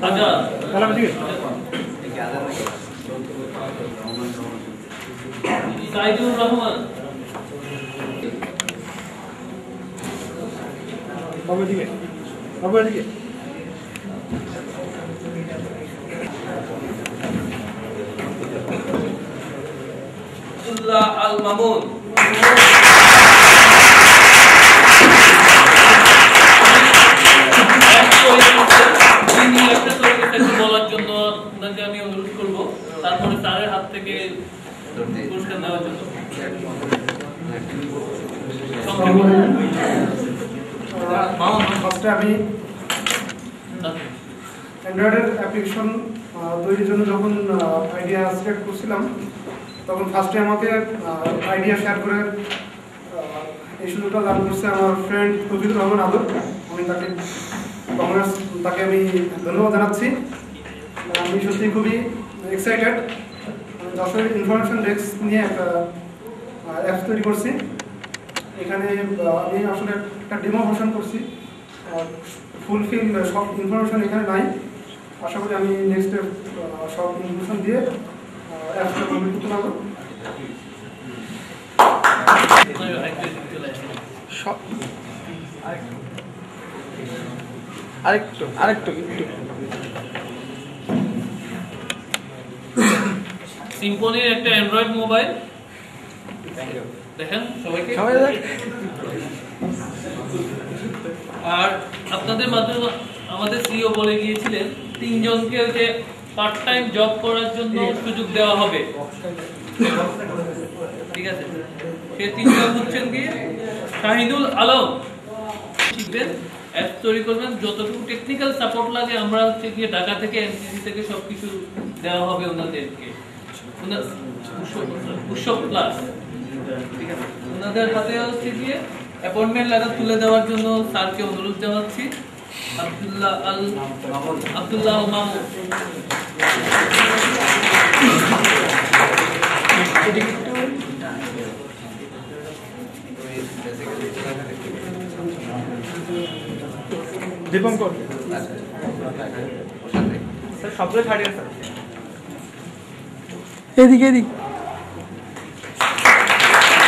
E: আজাদ,
C: কালাম এদিকে,
E: সাইদুর রহমান,
C: বাবু এদিকে, বাবু এদিকে।
E: আব্দুল্লাহ আল মামুন, বলার জন্য ওনাকে আমি অনুরোধ করবো, তারপরে স্যারের হাত থেকে পুরস্কার দেওয়ার জন্য।
H: ফার্স্টে আমি অ্যান্ড্রয়েডের অ্যাপ্লিকেশন তৈরির জন্য যখন আইডিয়া সিলেক্ট করছিলাম, তখন ফার্স্টে আমাকে আইডিয়া শেয়ার করে এই সুযোগটা দান করছে আমার ফ্রেন্ড তৌফিকুর রহমান আদর। আমি তাকে আমি ধন্যবাদ জানাচ্ছি। আমি সত্যি খুবই এক্সাইটেড। যশোর ইনফরমেশন ডেস্ক নিয়ে একটা অ্যাপস তৈরি করছি। এখানে আমি আসলে একটা ডেমো ভার্সন করছি, ফুলফিল সব ইনফরমেশন এখানে নাই। আশা করি আমি নেক্সট সব ইনফরমেশন দিয়ে অ্যাপসটা কমপ্লিট করতে পারবো।
C: আরেকটু
E: সিম্ফনির একটা অ্যান্ড্রয়েড মোবাইল দেখেন সবাইকে। আর আপনাদের মাধ্যমে আমাদের সিইও বলে গিয়েছিলেন 3 জনকে যে পার্ট টাইম জব করার জন্য সুযোগ দেওয়া হবে, ঠিক আছে? সেই 3 জন হচ্ছেন কি শাহিদুল আলম, শিখবেন, অ্যাপ তৈরি করবেন, যতটুকু টেকনিক্যাল সাপোর্ট লাগে আমরা হচ্ছে গিয়ে ঢাকা থেকে এমসিসি থেকে সবকিছু দেওয়া হবে ওনাদেরকে। উৎসব প্লাস, ঠিক আছে? ওনাদের হাতে হচ্ছে গিয়ে অ্যাপয়েন্টমেন্ট লেটার তুলে দেওয়ার জন্য স্যারকে অনুরোধ জানাচ্ছি। আব্দুল্লাহ আল মামুন,
C: দীপঙ্কর, স্যার সবগুলো ছাড়িয়ে স্যার
J: এদিকে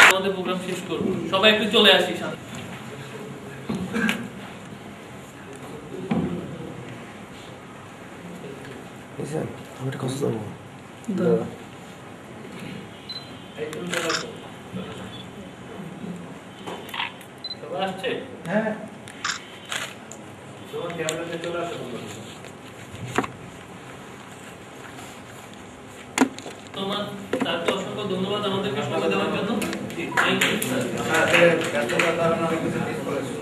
E: আমাদের প্রোগ্রাম শেষ করব। সবাই একটু চলে আসি সামনে।
J: স্যার আমি একটা কথা বলবো।
E: সবাই আসছে?
C: হ্যাঁ,
F: তোমার ক্যামেরাতে চলে আসো।
E: তোমার তাকে অসংখ্য ধন্যবাদ আমাদেরকে সময় দেওয়ার জন্য। Thank you sir.
I: ব্যস্ততার কারণে অনেক কিছু মিস করেছি।